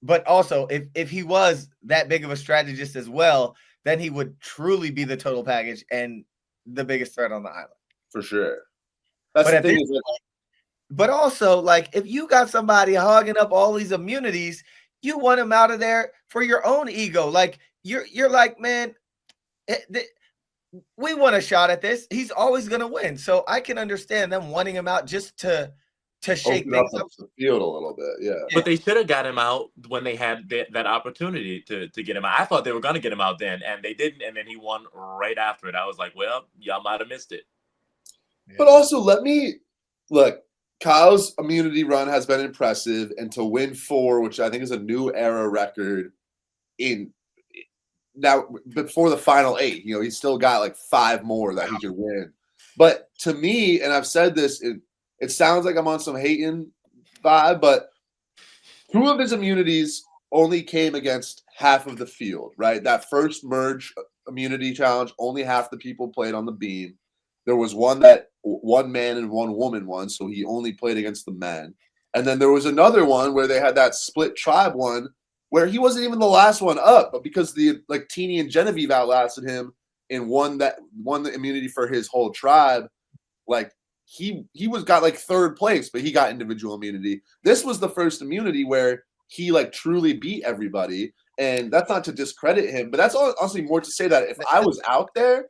but also if he was that big of a strategist as well, then he would truly be the total package and the biggest threat on the island. For sure. That's But the thing is but also, like, if you got somebody hogging up all these immunities, you want him out of there for your own ego. Like, you're like, man, we want a shot at this. He's always going to win. So I can understand them wanting him out just to shake open things up up. the field a little bit. Yeah. But they should have got him out when they had that opportunity to get him out. I thought they were going to get him out then, and they didn't. And then he won right after it. I was like, well, y'all might have missed it. But also, let me look. Kyle's immunity run has been impressive, and to win 4, which I think is a new era record, in now before the final 8, you know, he's still got like 5 more that he could win. But to me, and I've said this, it sounds like I'm on some hating vibe, but 2 of his immunities only came against half of the field, right? That first merge immunity challenge, only half the people played on the beam. There was one that 1 man and 1 woman won, so he only played against the men. And then there was another one where they had that split tribe one where he wasn't even the last one up, but because Tini and Genevieve outlasted him and won the immunity for his whole tribe, like he got like 3rd place, but he got individual immunity. This was the first immunity where he like truly beat everybody, and that's not to discredit him, but that's honestly more to say that if I was out there,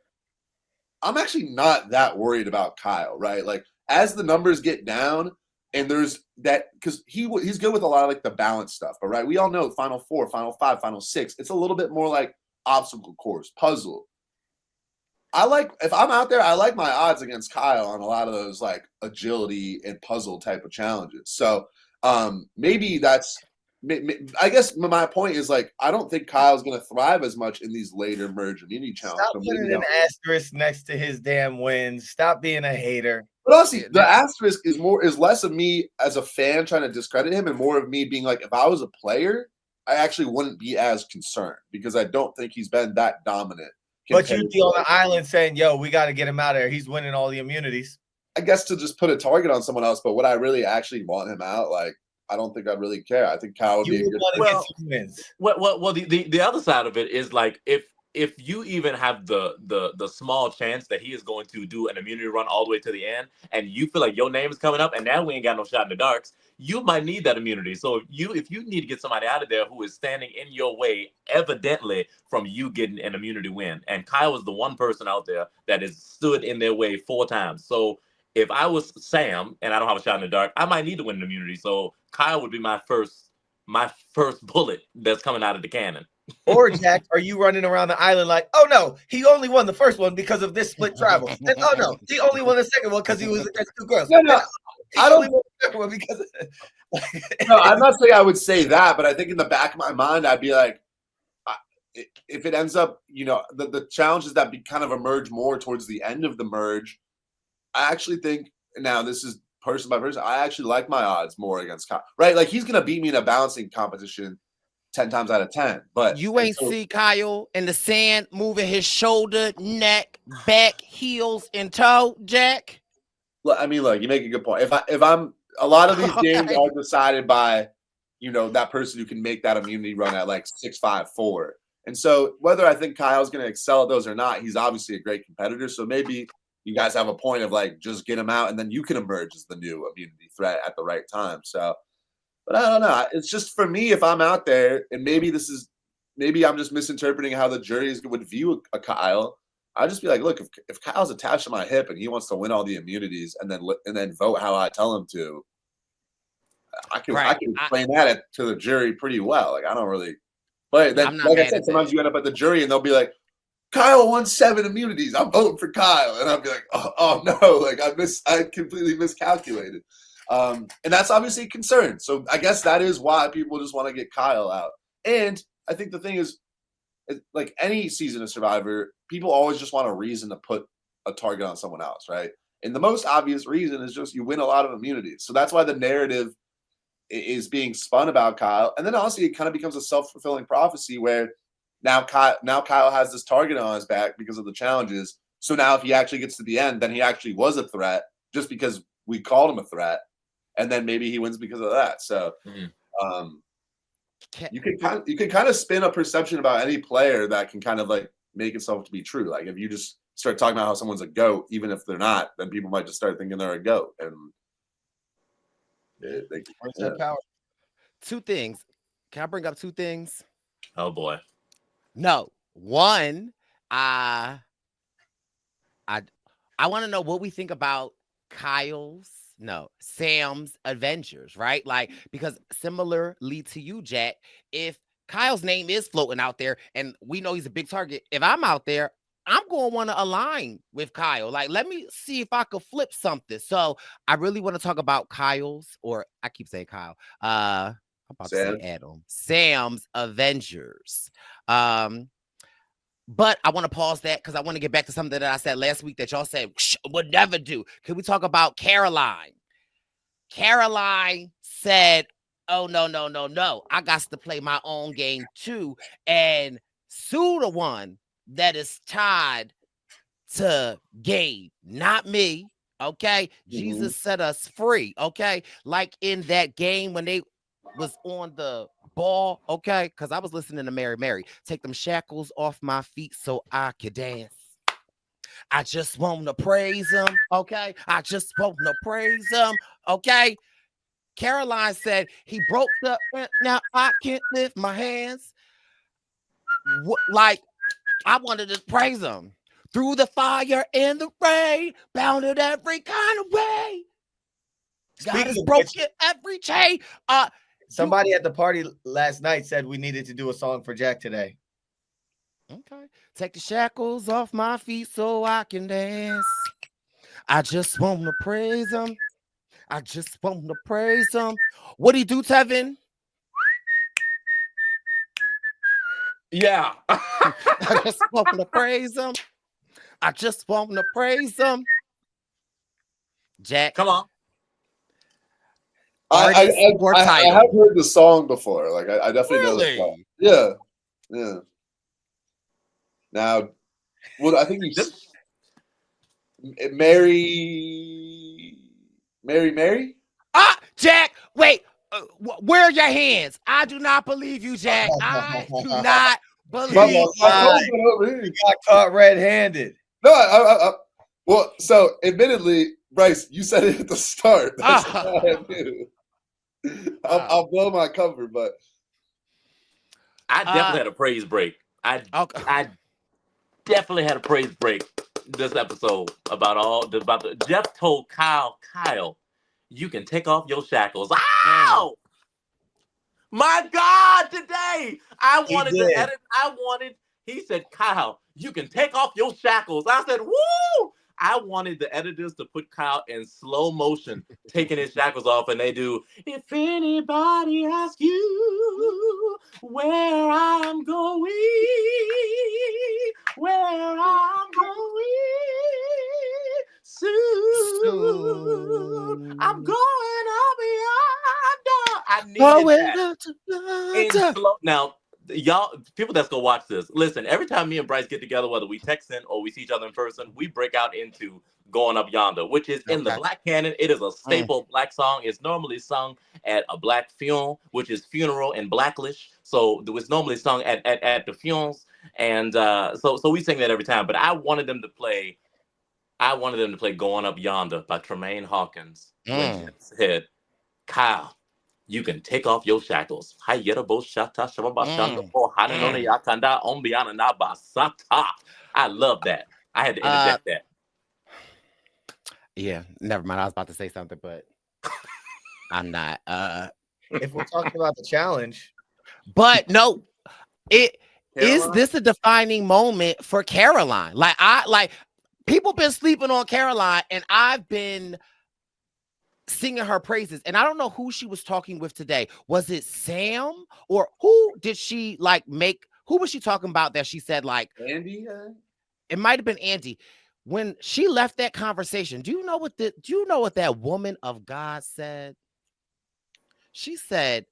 I'm actually not that worried about Kyle, right? Like as the numbers get down, and there's that because he's good with a lot of like the balance stuff, but right, we all know Final 4, Final 5, Final 6. It's a little bit more like obstacle course, puzzle. If I'm out there, I like my odds against Kyle on a lot of those like agility and puzzle type of challenges. So maybe that's. I guess my point is like I don't think Kyle's going to thrive as much in these later merge immunity challenges. Stop putting an asterisk next to his damn wins. Stop being a hater. But honestly, the asterisk is less of me as a fan trying to discredit him and more of me being like, if I was a player, I actually wouldn't be as concerned because I don't think he's been that dominant. But you'd be on the island saying, yo, we got to get him out of there. He's winning all the immunities. I guess to just put a target on someone else, but would I really actually want him out? Like, I don't think I'd really care. I think Kyle would be a good Well, the other side of it is like if you even have the small chance that he is going to do an immunity run all the way to the end, and you feel like your name is coming up, and now we ain't got no shot in the darks, you might need that immunity. So if you need to get somebody out of there who is standing in your way, evidently from you getting an immunity win, and Kyle is the one person out there that has stood in their way 4 times. So if I was Sam and I don't have a shot in the dark, I might need to win an immunity. So Kyle would be my first bullet that's coming out of the cannon. Or Jack, are you running around the island like, oh no, he only won the first one because of this split travel, and oh no, he only won the second one because he was against 2 girls. No, I don't. Won the second one because no, I'm not saying I would say that, but I think in the back of my mind, I'd be like, if it ends up, you know, the challenges that kind of emerge more towards the end of the merge, I actually think now this is person by person. I actually like my odds more against Kyle, right? Like he's gonna beat me in a balancing competition 10 times out of 10. But you ain't see Kyle in the sand moving his shoulder, neck, back, heels, and toe, Jack. I mean, look, you make a good point. If I'm a lot of these games are decided by, you know, that person who can make that immunity run at like 6'5", 4. And so whether I think Kyle's gonna excel at those or not, he's obviously a great competitor. So maybe you guys have a point of like just get him out and then you can emerge as the new immunity threat at the right time. So but I don't know. It's just for me, if I'm out there, and maybe I'm just misinterpreting how the jury would view a Kyle. I'd just be like, look, if Kyle's attached to my hip and he wants to win all the immunities and then vote how I tell him to, I can explain that to the jury pretty well. Like I don't really But then, I'm not like I mad said, at sometimes that. you end up at the jury and they'll be like, Kyle won 7 immunities. I'm voting for Kyle. And I'll be like, oh no, like I completely miscalculated. And that's obviously a concern. So I guess that is why people just want to get Kyle out. And I think the thing is, like any season of Survivor, people always just want a reason to put a target on someone else, right? And the most obvious reason is just you win a lot of immunities. So that's why the narrative is being spun about Kyle. And then honestly, it kind of becomes a self-fulfilling prophecy where now Kyle has this target on his back because of the challenges. So now if he actually gets to the end, then he actually was a threat just because we called him a threat. And then maybe he wins because of that. So you can kind of spin a perception about any player that can kind of like make itself to be true. Like if you just start talking about how someone's a GOAT, even if they're not, then people might just start thinking they're a GOAT. And Where's that power? 2 things. Can I bring up 2 things? Oh boy. No. One, I want to know what we think about Sam's adventures, right? Like, because similarly to you, Jack, if Kyle's name is floating out there and we know he's a big target, if I'm out there, I'm going to want to align with Kyle. Like, let me see if I could flip something. So I really want to talk about Kyle's, or I keep saying Kyle. I'm about to say Adam. Sam's Avengers. But I want to pause that because I want to get back to something that I said last week that y'all said would never do. Can we talk about Caroline? Caroline said, oh, no. I got to play my own game too and sue the one that is tied to Gabe, not me. Okay. Jesus set us free. Okay. Like in that game when they was on the ball. Okay. Because I was listening to Mary. Take them shackles off my feet so I could dance. I just want to praise him. Okay. I just want to praise him. Okay. Caroline said he broke the now I can't lift my hands. Like I wanted to praise him through the fire and the rain, bounded every kind of way. God has broken every chain. Somebody at the party last night said we needed to do a song for Jack today. Okay. Take the shackles off my feet so I can dance. I just want to praise him. I just want to praise him. What'd he do, Tevin? Yeah. I just want to praise him. I just want to praise him. Jack. Come on. I have heard the song before. Like I definitely know the song. Yeah. Now, well, I think he's Mary. Jack, wait. Where are your hands? I do not believe you, Jack. I do not believe you. He got caught red-handed. No, well, so admittedly, Bryce, you said it at the start. That's all I knew. I'll blow my cover, but I definitely had a praise break. I definitely had a praise break this episode about Jeff told Kyle, you can take off your shackles. Ow! My God, today I wanted to edit. He said, Kyle, you can take off your shackles. I said, woo! I wanted the editors to put Kyle in slow motion, taking his shackles off, and they do, if anybody asks you where I'm going, soon, I'm going up yonder. I needed that. Now, y'all, people that's gonna watch this, listen, every time me and Bryce get together, whether we text in or we see each other in person, we break out into Going Up Yonder, which is in the Black canon. It is a staple Black song. It's normally sung at a Black funeral, which is funeral in Blacklish. So it's normally sung at the funerals. And so we sing that every time. But I wanted them to play Going Up Yonder by Tremaine Hawkins. When Jen said, Kyle, you can take off your shackles. I love that. I had to interject that. Yeah, never mind. I was about to say something, but I'm not. If we're talking about the challenge. But no, Is Caroline? this a defining moment for Caroline? Like people been sleeping on Caroline, and I've been singing her praises. And I don't know who she was talking with today. Was it Sam, or who did she like make? Who was she talking about that she said like Andy? it might have been Andy. When she left that conversation, do you know what that woman of God said? She said,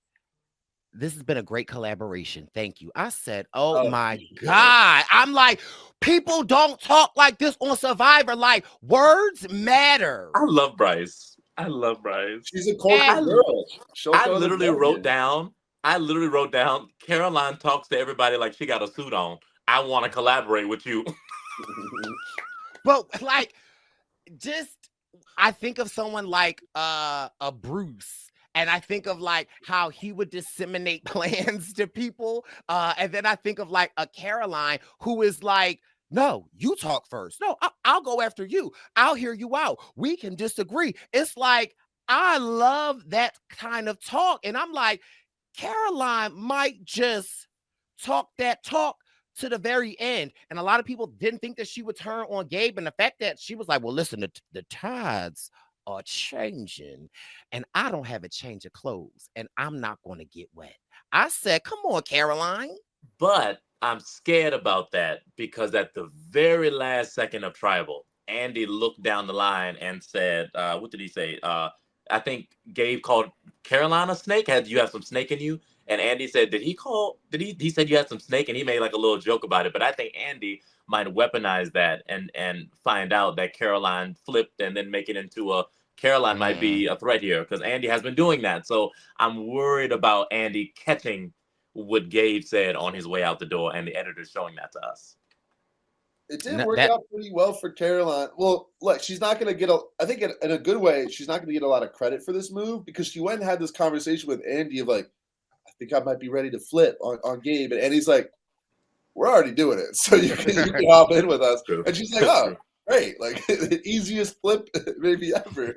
"This has been a great collaboration. Thank you." I said, "Oh my God." I'm like, people don't talk like this on Survivor. Like, words matter. I love Bryce. I love Bryce. She's a corporate girl. I literally wrote down, Caroline talks to everybody like she got a suit on. I want to collaborate with you. But like, just I think of someone like a Bruce, and I think of like how he would disseminate plans to people, and then I think of like a Caroline who is like, no, you talk first. No, I'll go after you. I'll hear you out. We can disagree. It's like, I love that kind of talk, and I'm like, Caroline might just talk that talk to the very end. And a lot of people didn't think that she would turn on Gabe, and the fact that she was like, well, listen, the tides are changing, and I don't have a change of clothes, and I'm not going to get wet. I said, come on, Caroline. But I'm scared about that because at the very last second of Tribal, Andy looked down the line and said, what did he say? I think Gabe called Caroline a snake. You have some snake in you? And Andy said, he said you had some snake, and he made like a little joke about it. But I think Andy might weaponize that and find out that Caroline flipped and then make it into a Caroline might be a threat here, because Andy has been doing that. So I'm worried about Andy catching what Gabe said on his way out the door, and the editor showing that to us. It did work out pretty well for Caroline. Well, look, she's not going to get I think in a good way, she's not going to get a lot of credit for this move, because she went and had this conversation with Andy of like, I think I might be ready to flip on Gabe. And Andy's like, we're already doing it, so you can hop in with us. True. And she's like, oh, great. Like, the easiest flip maybe ever.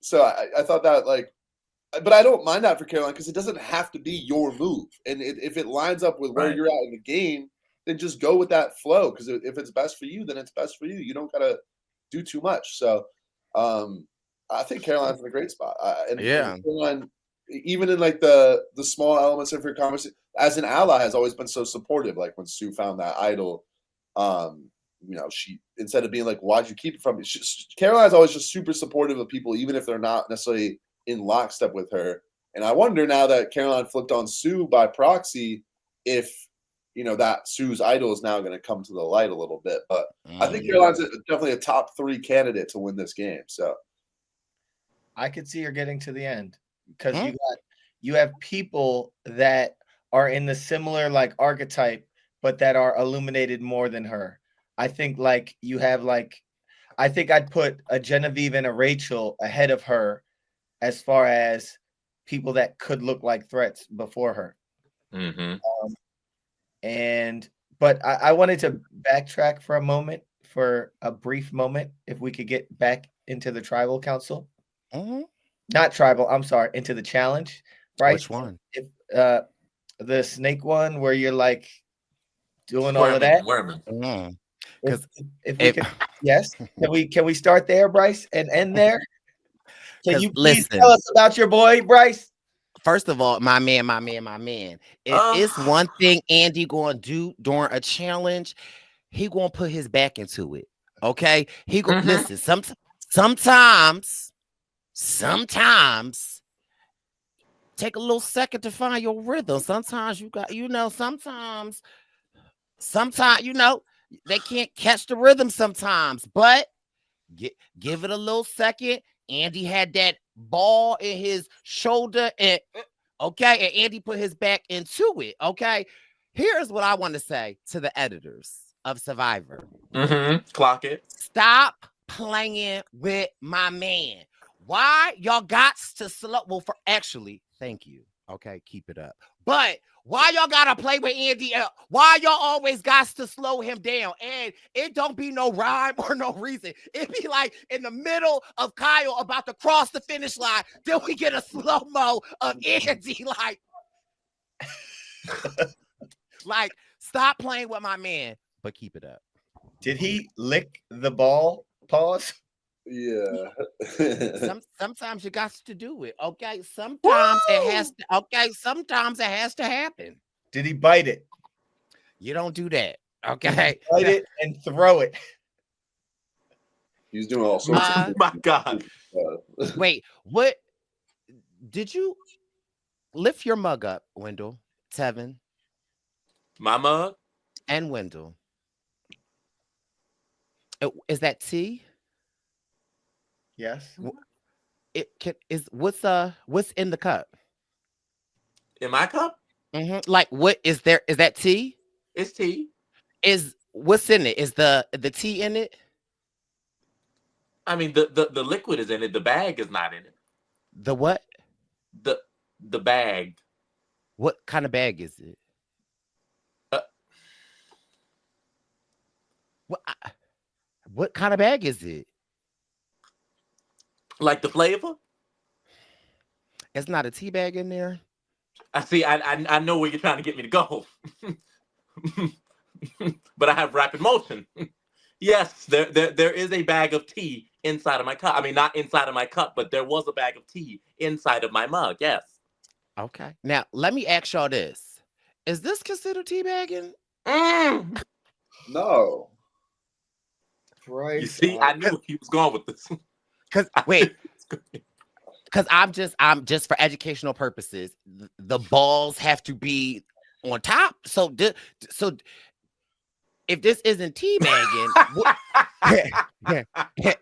So I thought that, like, but I don't mind that for Caroline, because it doesn't have to be your move. And if it lines up with where you're at in the game, then just go with that flow, because if it's best for you, then it's best for you. You don't got to do too much. So I think Caroline's in a great spot. And Caroline, even in like the small elements of her conversation, as an ally, has always been so supportive. Like when Sue found that idol, she, instead of being like, why'd you keep it from me? Caroline's always just super supportive of people, even if they're not necessarily in lockstep with her. And I wonder, now that Caroline flipped on Sue by proxy, if that Sue's idol is now going to come to the light a little bit. But I think Caroline's definitely a top 3 candidate to win this game. So I could see her getting to the end, because you have people that are in the similar like archetype, but that are illuminated more than her. I think like you have like, I think I'd put a Genevieve and a Rachel ahead of her as far as people that could look like threats before her. Mm-hmm. But I wanted to backtrack for a brief moment, if we could get back into the tribal council. Mm-hmm. Not tribal, I'm sorry, into the challenge. Right? Which one? If, the snake one, where you're like doing all of that. Because if we can, yes, can we start there, Bryce, and end there? Can you please tell us about your boy, Bryce? First of all, my man. If it's one thing Andy gonna do during a challenge, he gonna put his back into it. Okay, he gonna listen. Sometimes take a little second to find your rhythm. Sometimes you got, sometimes they can't catch the rhythm sometimes, but give it a little second. Andy had that ball in his shoulder, and Andy put his back into it. Okay, here's what I want to say to the editors of Survivor. Clock it. Stop playing with my man. Why y'all got to slow? Well, thank you. Okay, keep it up. But why y'all gotta play with Andy? Why y'all always got to slow him down? And it don't be no rhyme or no reason. It be like in the middle of Kyle about to cross the finish line, then we get a slow-mo of Andy like, Like, stop playing with my man, but keep it up. Did he lick the ball? Pause. Yeah. Sometimes you got to do it. Okay. Sometimes it has to. Okay. Sometimes it has to happen. Did he bite it? You don't do that. Okay. Bite it and throw it. He's doing all sorts of Oh my God. Wait, what did you lift your mug up, Wendell, Tevin, My mug? and Wendell? Is that tea? Yes. It can is what's in the cup? In my cup? Like what is there? Is that tea? It's tea. Is what's in it? Is the tea in it? I mean, the liquid is in it. The bag is not in it. The what? The bag. What kind of bag is it? What kind of bag is it? Like the flavor? It's not a tea bag in there. I see. I know where you're trying to get me to go. But I have rapid motion. Yes, there is a bag of tea inside of my cup. I mean, not inside of my cup, but there was a bag of tea inside of my mug. Yes. Okay. Now let me ask y'all this: is this considered tea bagging? No. Right. You see, I knew he was going with this. Because wait, because I'm just for educational purposes. The balls have to be on top. So if this isn't tea bagging,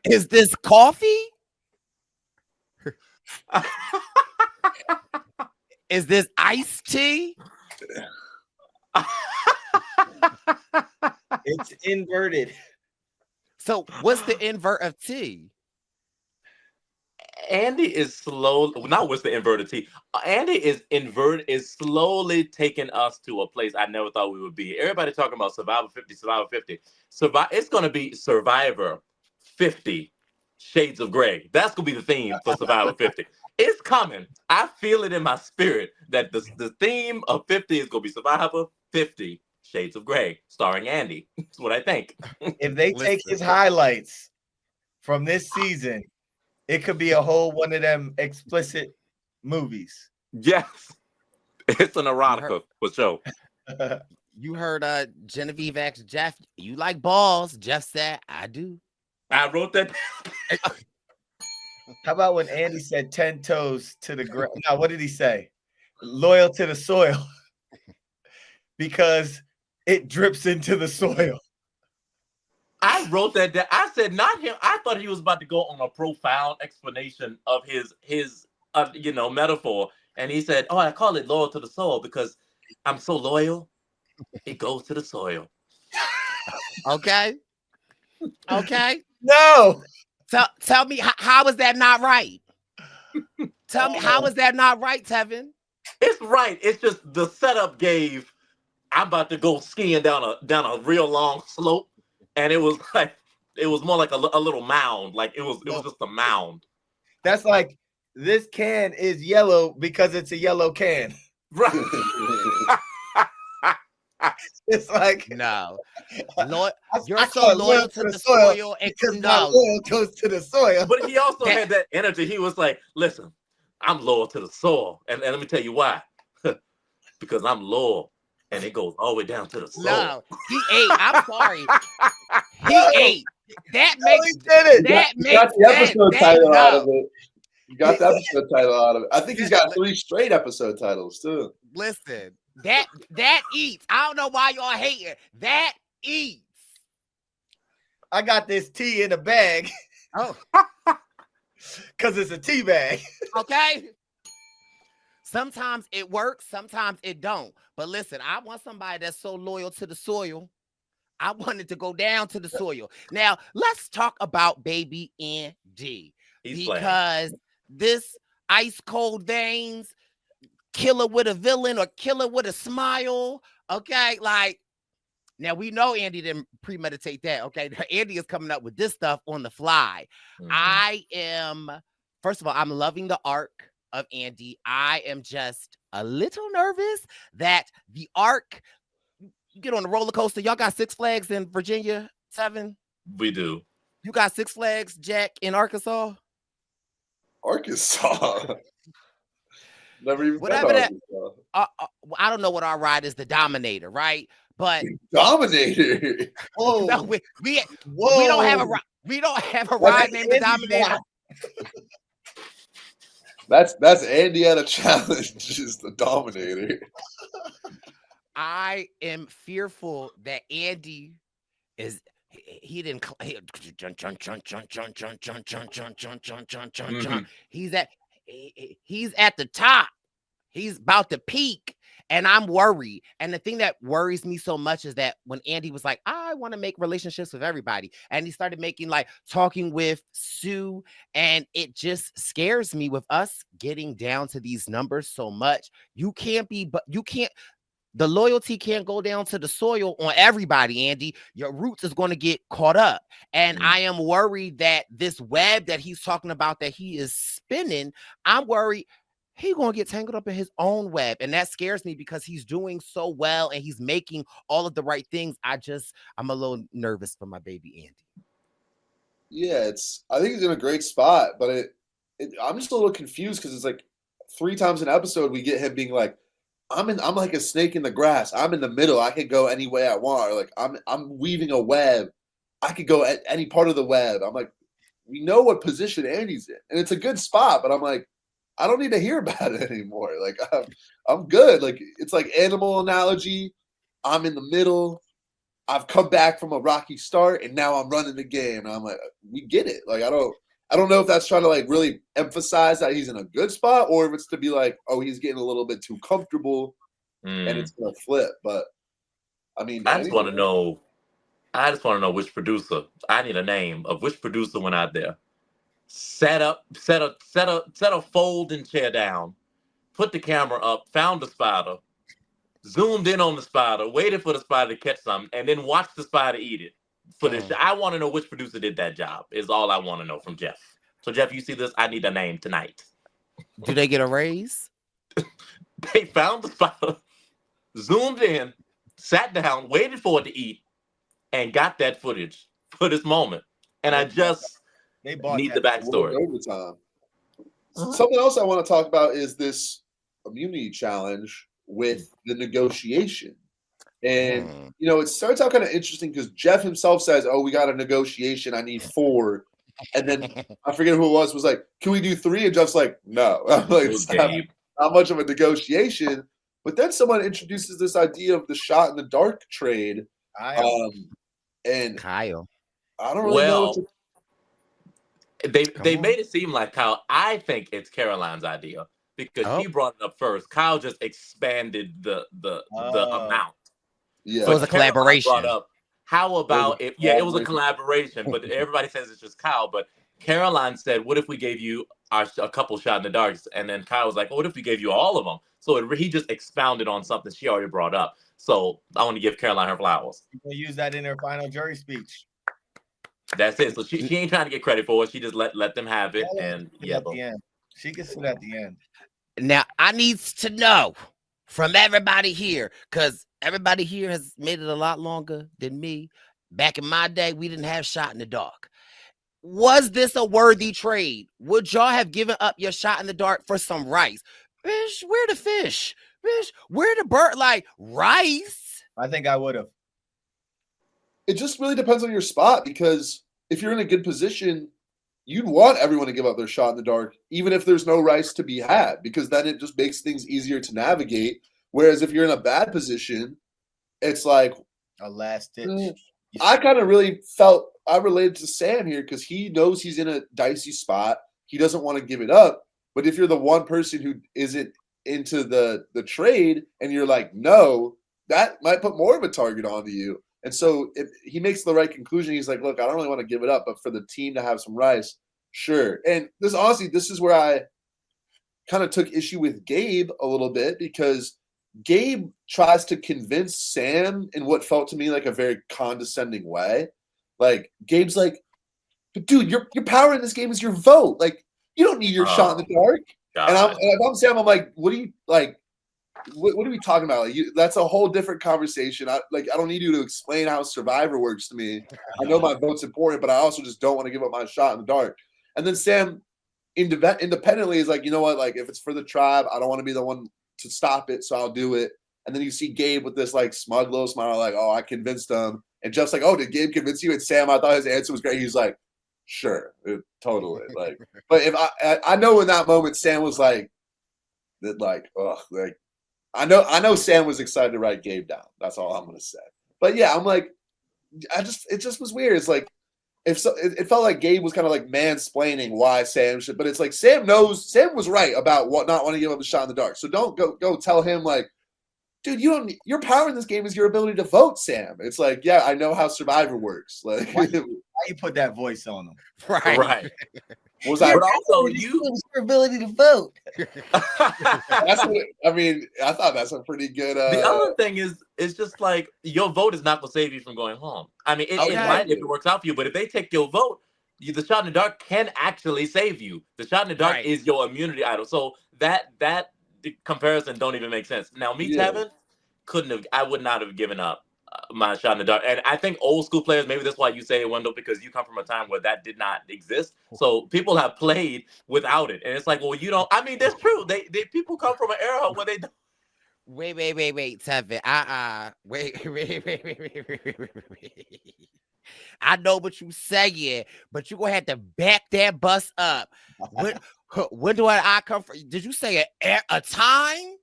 is this coffee? Is this iced tea? It's inverted. So what's the invert of tea? Andy is slow. Not what's the inverted T. Andy is slowly taking us to a place I never thought we would be. Everybody talking about Survivor 50, Survivor 50. It's going to be Survivor 50 Shades of Grey. That's going to be the theme for Survivor 50. It's coming. I feel it in my spirit that the theme of 50 is going to be Survivor 50 Shades of Grey, starring Andy. That's what I think. If they take his highlights from this season, it could be a whole one of them explicit movies. Yes. It's an erotica for sure. You heard Genevieve asked Jeff, you like balls? Jeff said, I do. I wrote that. How about when Andy said 10 toes to the ground? No, what did he say? Loyal to the soil. Because it drips into the soil. I wrote that down. I said, not him. I thought he was about to go on a profound explanation of his metaphor. And he said, oh, I call it loyal to the soil because I'm so loyal. It goes to the soil. Okay. Okay. No. Tell me, how is that not right? Tell me, how is that not right, Tevin? It's right. It's just the setup gave, I'm about to go skiing down a real long slope. And it was more like a little mound. Like it was just a mound. That's like, this can is yellow because it's a yellow can. Right. It's like, no. You're I so call it loyal to the soil. Because my loyal goes to the soil. But he also had that energy. He was like, listen, I'm loyal to the soil. And let me tell you why. Because I'm loyal. And it goes all the way down to the soul. No, he ate. I'm sorry. He ate. That makes it. That You makes got the episode sense. title out of it. You got the episode title out of it. I think he's got 3 straight episode titles too. Listen, that eats. I don't know why y'all hate it. That eats. I got this tea in a bag. Oh, Because it's a tea bag. okay. Sometimes it works, sometimes it don't. But listen, I want somebody that's so loyal to the soil. I want it to go down to the soil. Now, let's talk about baby Andy. Because this ice cold veins, killer with a villain or killer with a smile. Okay, like, now we know Andy didn't premeditate that. Okay, Andy is coming up with this stuff on the fly. Mm-hmm. First of all, I'm loving the arc of Andy. I am just a little nervous that the arc, you get on the roller coaster. Y'all got Six Flags in Virginia, Tevin? We do. You got Six Flags, Jack, in Arkansas? Arkansas. Never even Whatever been to that. Arkansas. I don't know what our ride is, the Dominator, right? But Dominator. Whoa. no, we Whoa. don't have a ride. We don't have a What ride is named the Andy's Dominator. ride? That's Indiana challenge is the Dominator. I am fearful that Andy is he didn't he's at the top. He's about to peak. And I'm worried. And the thing that worries me so much is that when Andy was like, I want to make relationships with everybody. And he started making like talking with Sue. And it just scares me with us getting down to these numbers so much. You can't be, but you can't. The loyalty can't go down to the soil on everybody, Andy. Your roots is going to get caught up. And I am worried that this web that he's talking about that he is spinning, I'm worried he's going to get tangled up in his own web. And that scares me because he's doing so well and he's making all of the right things. I'm a little nervous for my baby Andy. Yeah, I think he's in a great spot, but I'm just a little confused because it's like 3 times an episode we get him being like, I'm like a snake in the grass. I'm in the middle. I could go any way I want. Or like I'm weaving a web. I could go at any part of the web. I'm like, we know what position Andy's in, and it's a good spot. But I'm like, I don't need to hear about it anymore. Like I'm good. Like it's like animal analogy. I'm in the middle. I've come back from a rocky start, and now I'm running the game. And I'm like, we get it. Like I don't know if that's trying to like really emphasize that he's in a good spot, or if it's to be like, oh, he's getting a little bit too comfortable, and it's gonna flip. But I mean, I just want to know which producer. I need a name of which producer went out there, set a folding chair down, put the camera up, found the spider, zoomed in on the spider, waited for the spider to catch something, and then watched the spider eat it. For this, I want to know which producer did that job. Is all I want to know from Jeff. So Jeff, you see this? I need a name tonight. Do they get a raise? They found the spider, zoomed in, sat down, waited for it to eat, and got that footage for this moment. And I just need the backstory. Overtime. Something else I want to talk about is this immunity challenge with the negotiation. And, it starts out kind of interesting because Jeff himself says, oh, we got a negotiation. I need 4. And then I forget who it was like, can we do 3? And Jeff's like, no. I'm like, it's not much of a negotiation. But then someone introduces this idea of the shot in the dark trade. And Kyle. I don't really know. They made it seem like Kyle. I think it's Caroline's idea because she brought it up first. Kyle just expanded the amount. Yeah, so it was a collaboration. Brought up, how about if? Yeah, it was a collaboration, but everybody says it's just Kyle. But Caroline said, "What if we gave you a couple shot in the darks?" And then Kyle was like, "What if we gave you all of them?" So he just expounded on something she already brought up. So I want to give Caroline her flowers. We'll use that in her final jury speech. That's it. So she ain't trying to get credit for it. She just let them have it. And at the end, she can sit at the end. Now I needs to know from everybody here, because everybody here has made it a lot longer than me. Back in my day, we didn't have shot in the dark. Was this a worthy trade? Would y'all have given up your shot in the dark for some rice? Fish, where the fish? Fish, where the bird? Like rice? I think I would have. It just really depends on your spot, because if you're in a good position, you'd want everyone to give up their shot in the dark, even if there's no rice to be had, because then it just makes things easier to navigate. Whereas if you're in a bad position, it's like a last ditch. I kind of really felt I related to Sam here because he knows he's in a dicey spot. He doesn't want to give it up. But if you're the one person who isn't into the trade and you're like, no, that might put more of a target onto you. And so if he makes the right conclusion, he's like, look, I don't really want to give it up, but for the team to have some rice, sure. And this is where I kind of took issue with Gabe a little bit, because Gabe tries to convince Sam in what felt to me like a very condescending way. Like Gabe's like, but dude, your power in this game is your vote. Like you don't need your shot in the dark. And if I'm Sam, I'm like, what do you like? what are we talking about? Like, that's a whole different conversation. I don't need you to explain how Survivor works to me. I know my vote's important, but I also just don't want to give up my shot in the dark. And then Sam independently is like, you know what? Like, if it's for the tribe, I don't want to be the one to stop it, so I'll do it. And then you see Gabe with this like smug little smile, like, oh, I convinced him. And Jeff's like, oh, did Gabe convince you? And Sam, I thought his answer was great. He's like, sure, totally. Like, but if I know in that moment, Sam was like, oh, like, I know Sam was excited to write Gabe down. That's all I'm gonna say. But yeah, I'm like, it just was weird. It's like, it felt like Gabe was kind of like mansplaining why Sam should, but it's like Sam was right about what not wanting to give up a shot in the dark. So don't go tell him like, dude, your power in this game is your ability to vote, Sam. It's like, yeah, I know how Survivor works. Like, why you put that voice on them? Right. What was that? But also, your ability to vote. That's what I mean. I thought that's a pretty good. The other thing is, it's just like your vote is not going to save you from going home. I mean, it might if it works out for you, but if they take your vote, the shot in the dark can actually save you. The shot in the dark is your immunity idol. So that comparison don't even make sense. Now, me, Tevin, I would not have given up my shot in the dark. And I think old school players, maybe that's why you say it, Wendell, because you come from a time where that did not exist. So people have played without it. And it's like, well, you don't, I mean, that's true. They people come from an era where they don't. Wait, Tevin. Wait. I know what you saying, but you're gonna have to back that bus up. When do I come from? Did you say a time?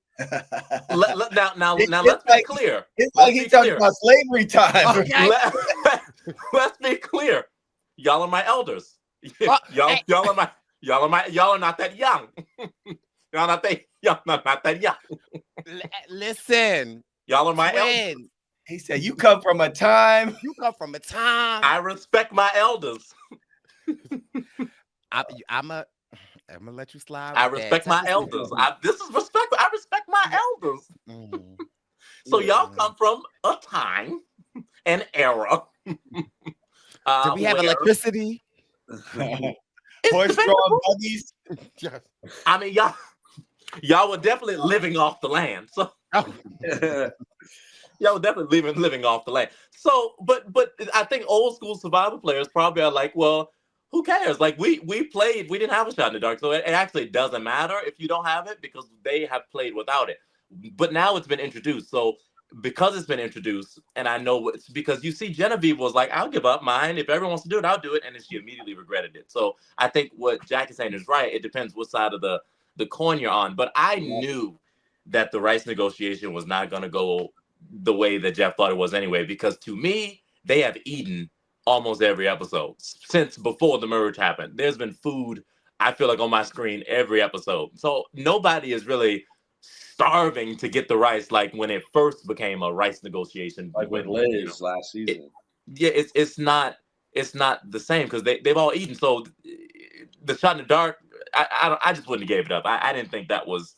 Now, let's be clear. It's like he talking about slavery time. Okay. Let's be clear. Y'all are my elders. Y'all are not that young. Y'all not that young. Listen. Y'all are my elders. He said, you come from a time. I respect my elders. I'm gonna let you slide. I respect my elders. This is respect. I respect my elders. Mm-hmm. So y'all come from a time, an era. Do we have electricity? Horse-drawn buggies. I mean, y'all were definitely living off the land. So y'all were definitely living off the land. So, but I think old school survival players probably are like, well, who cares? Like we played, we didn't have a shot in the dark. So it actually doesn't matter if you don't have it because they have played without it. But now it's been introduced. So because it's been introduced, and I know it's because you see Genevieve was like, I'll give up mine. If everyone wants to do it, I'll do it. And then she immediately regretted it. So I think what Jack is saying is right. It depends what side of the coin you're on. But I knew that the rice negotiation was not going to go the way that Jeff thought it was anyway, because to me, they have eaten almost every episode since before the merge happened. There's been food, I feel like, on my screen every episode. So nobody is really starving to get the rice like when it first became a rice negotiation. Like with Liz last season. It's not the same because they've all eaten. So the shot in the dark, I just wouldn't have gave it up. I didn't think that was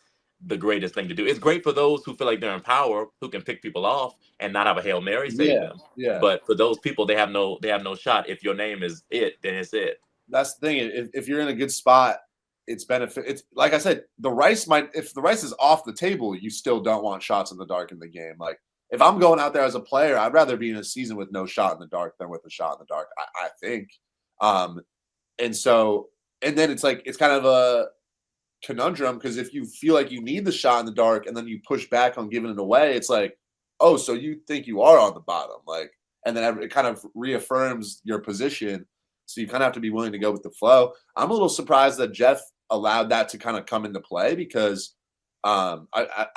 the greatest thing to do. It's great for those who feel like they're in power, who can pick people off and not have a Hail Mary save them. Yeah. But for those people, they have no shot. If your name is it, then it's it. That's the thing. If you're in a good spot, it's benefit. It's like I said, if the rice is off the table, you still don't want shots in the dark in the game. Like if I'm going out there as a player, I'd rather be in a season with no shot in the dark than with a shot in the dark. I think. And then it's like it's kind of a conundrum because if you feel like you need the shot in the dark and then you push back on giving it away, it's like, oh, so you think you are on the bottom, like, and then it kind of reaffirms your position. So you kind of have to be willing to go with the flow. I'm a little surprised that Jeff allowed that to kind of come into play because I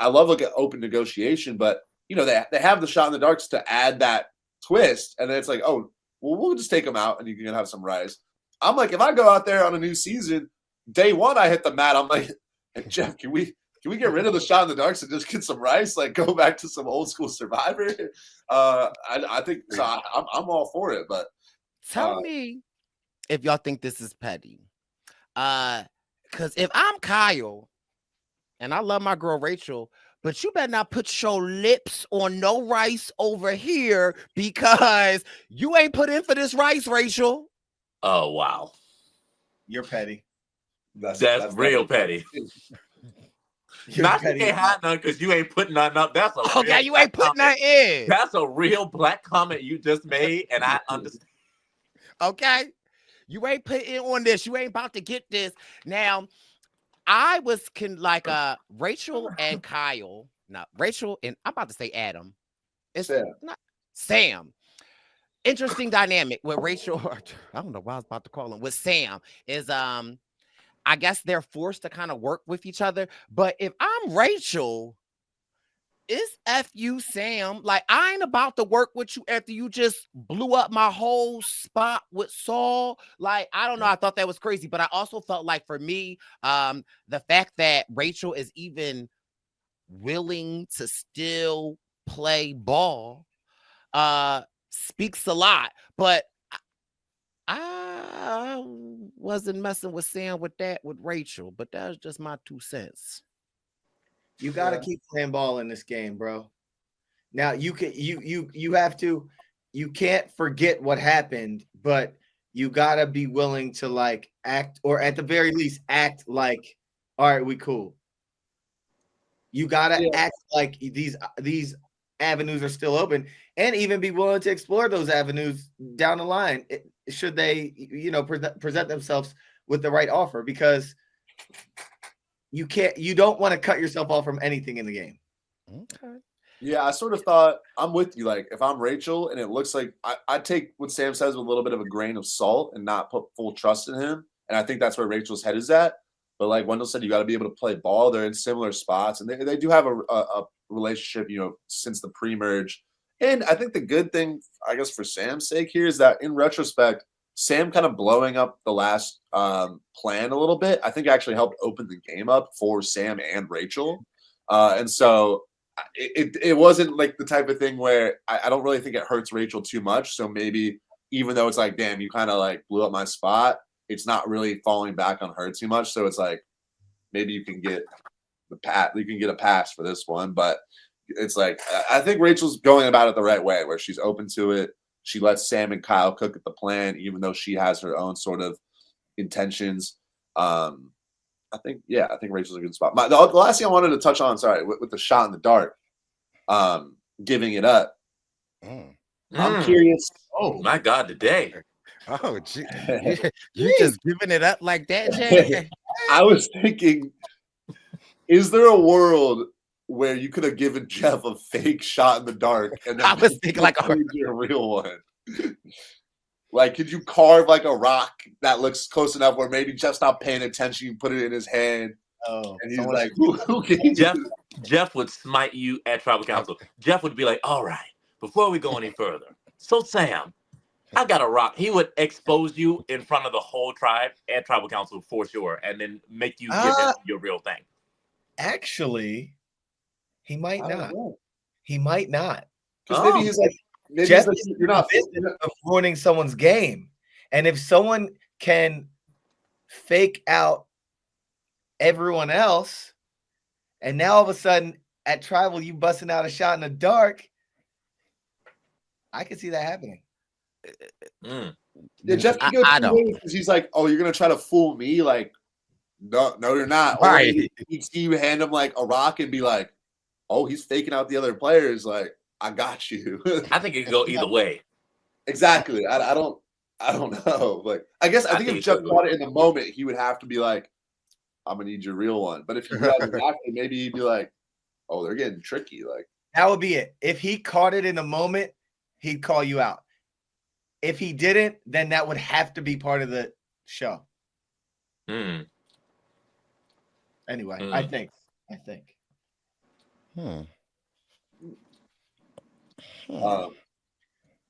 love like an open negotiation, but you know they have the shot in the darks to add that twist, and then it's like, oh, well, we'll just take them out and you can have some rice. I'm like, if I go out there on a new season, day one, I hit the mat. I'm like, hey, Jeff, can we get rid of the shot in the darks and just get some rice? Like, go back to some old school Survivor. I think so. I'm all for it. But tell me if y'all think this is petty. Because if I'm Kyle, and I love my girl Rachel, but you better not put your lips on no rice over here because you ain't put in for this rice, Rachel. Oh wow, you're petty. That's real petty. You're Not you petty. can't hide none because you ain't putting nothing up. That's a real Okay, you ain't black putting that comment. in. That's a real black comment you just made, and I understand. Okay, you ain't putting on this. You ain't about to get this. Now, I was Rachel and Kyle. No, Rachel and I'm about to say Adam. It's Sam. not Sam. Interesting dynamic with Rachel. I don't know why I was about to call him. With Sam is I guess they're forced to kind of work with each other. But if I'm Rachel, it's F you, Sam. Like, I ain't about to work with you after you just blew up my whole spot with Saul. Like, I don't know. I thought that was crazy. But I also felt like for me, the fact that Rachel is even willing to still play ball speaks a lot. But I wasn't messing with Sam with Rachel, but that's just my 2 cents. You got to keep playing ball in this game, bro. Now you have to, you can't forget what happened, but you got to be willing to like act, or at the very least act like, all right, we cool. You got to act like these avenues are still open, and even be willing to explore those avenues down the line, should they, present themselves with the right offer, because you don't want to cut yourself off from anything in the game. Okay. Yeah, I sort of thought, I'm with you. Like, if I'm Rachel and it looks like I take what Sam says with a little bit of a grain of salt and not put full trust in him. And I think that's where Rachel's head is at. But like Wendell said, you got to be able to play ball. They're in similar spots, and they do have a relationship, since the pre-merge. And I think the good thing, I guess, for Sam's sake here is that in retrospect, Sam kind of blowing up the last plan a little bit, I think actually helped open the game up for Sam and Rachel. And so it wasn't like the type of thing where I don't really think it hurts Rachel too much. So maybe even though it's like, damn, you kind of like blew up my spot, it's not really falling back on her too much. So it's like, maybe you can get a pass for this one. But it's like, I think Rachel's going about it the right way, where she's open to it. She lets Sam and Kyle cook at the plan, even though she has her own sort of intentions. I think Rachel's a good spot. The last thing I wanted to touch on, sorry, with the shot in the dark, giving it up. I'm curious. Oh my God, today. Oh, gee. You just giving it up like that, Jay? I was thinking, is there a world where you could have given Jeff a fake shot in the dark and then I was thinking like a real one? Like, could you carve like a rock that looks close enough where maybe Jeff's not paying attention, you put it in his hand, and he's like, who can Jeff would smite you at Tribal Council. Jeff would be like, all right, before we go any further, so Sam, I got a rock. He would expose you in front of the whole tribe at Tribal Council for sure, and then make you give him your real thing. Actually, he might not. He might not. Because maybe he's like, Jeff you're not of ruining someone's game. And if someone can fake out everyone else, and now all of a sudden at Tribal you busting out a shot in the dark, I can see that happening. Yeah, Jeff can go two ways because he's like, oh, you're gonna try to fool me? Like, no, you're not. Right. Or he'd see you hand him like a rock and be like, oh, he's faking out the other players. Like, I got you. I think it could go either way. Exactly. I don't know. Like, I think if Jeff caught it in the moment, he would have to be like, I'm gonna need your real one. But if he realized exactly, maybe he'd be like, oh, they're getting tricky. Like, that would be it. If he caught it in the moment, he'd call you out. If he didn't, then that would have to be part of the show. Anyway, I think.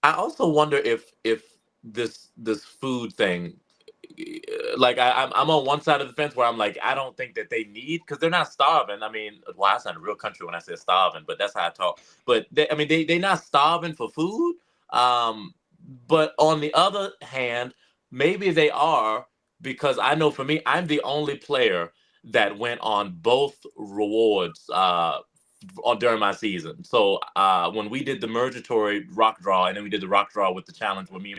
I also wonder if this food thing, like I'm on one side of the fence where I'm like, I don't think that they need, because they're not starving. I mean, well, that's not a real country when I say starving, but that's how I talk. But they're not starving for food. But on the other hand, maybe they are, because I know for me, I'm the only player that went on both rewards during my season. So when we did the Mergatory rock draw, and then we did the rock draw with the challenge with me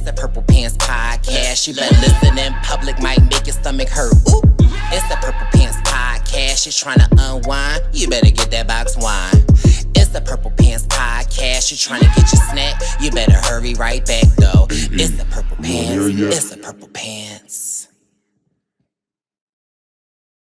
the Purple Pants Podcast. You better listen in public, might make your stomach hurt. Ooh. It's the Purple Pants Podcast. You're trying to unwind, you better get that box wine. It's the Purple Pants Podcast. You're trying to get your snack, you better hurry right back though. It's the Purple Pants. It's the Purple Pants.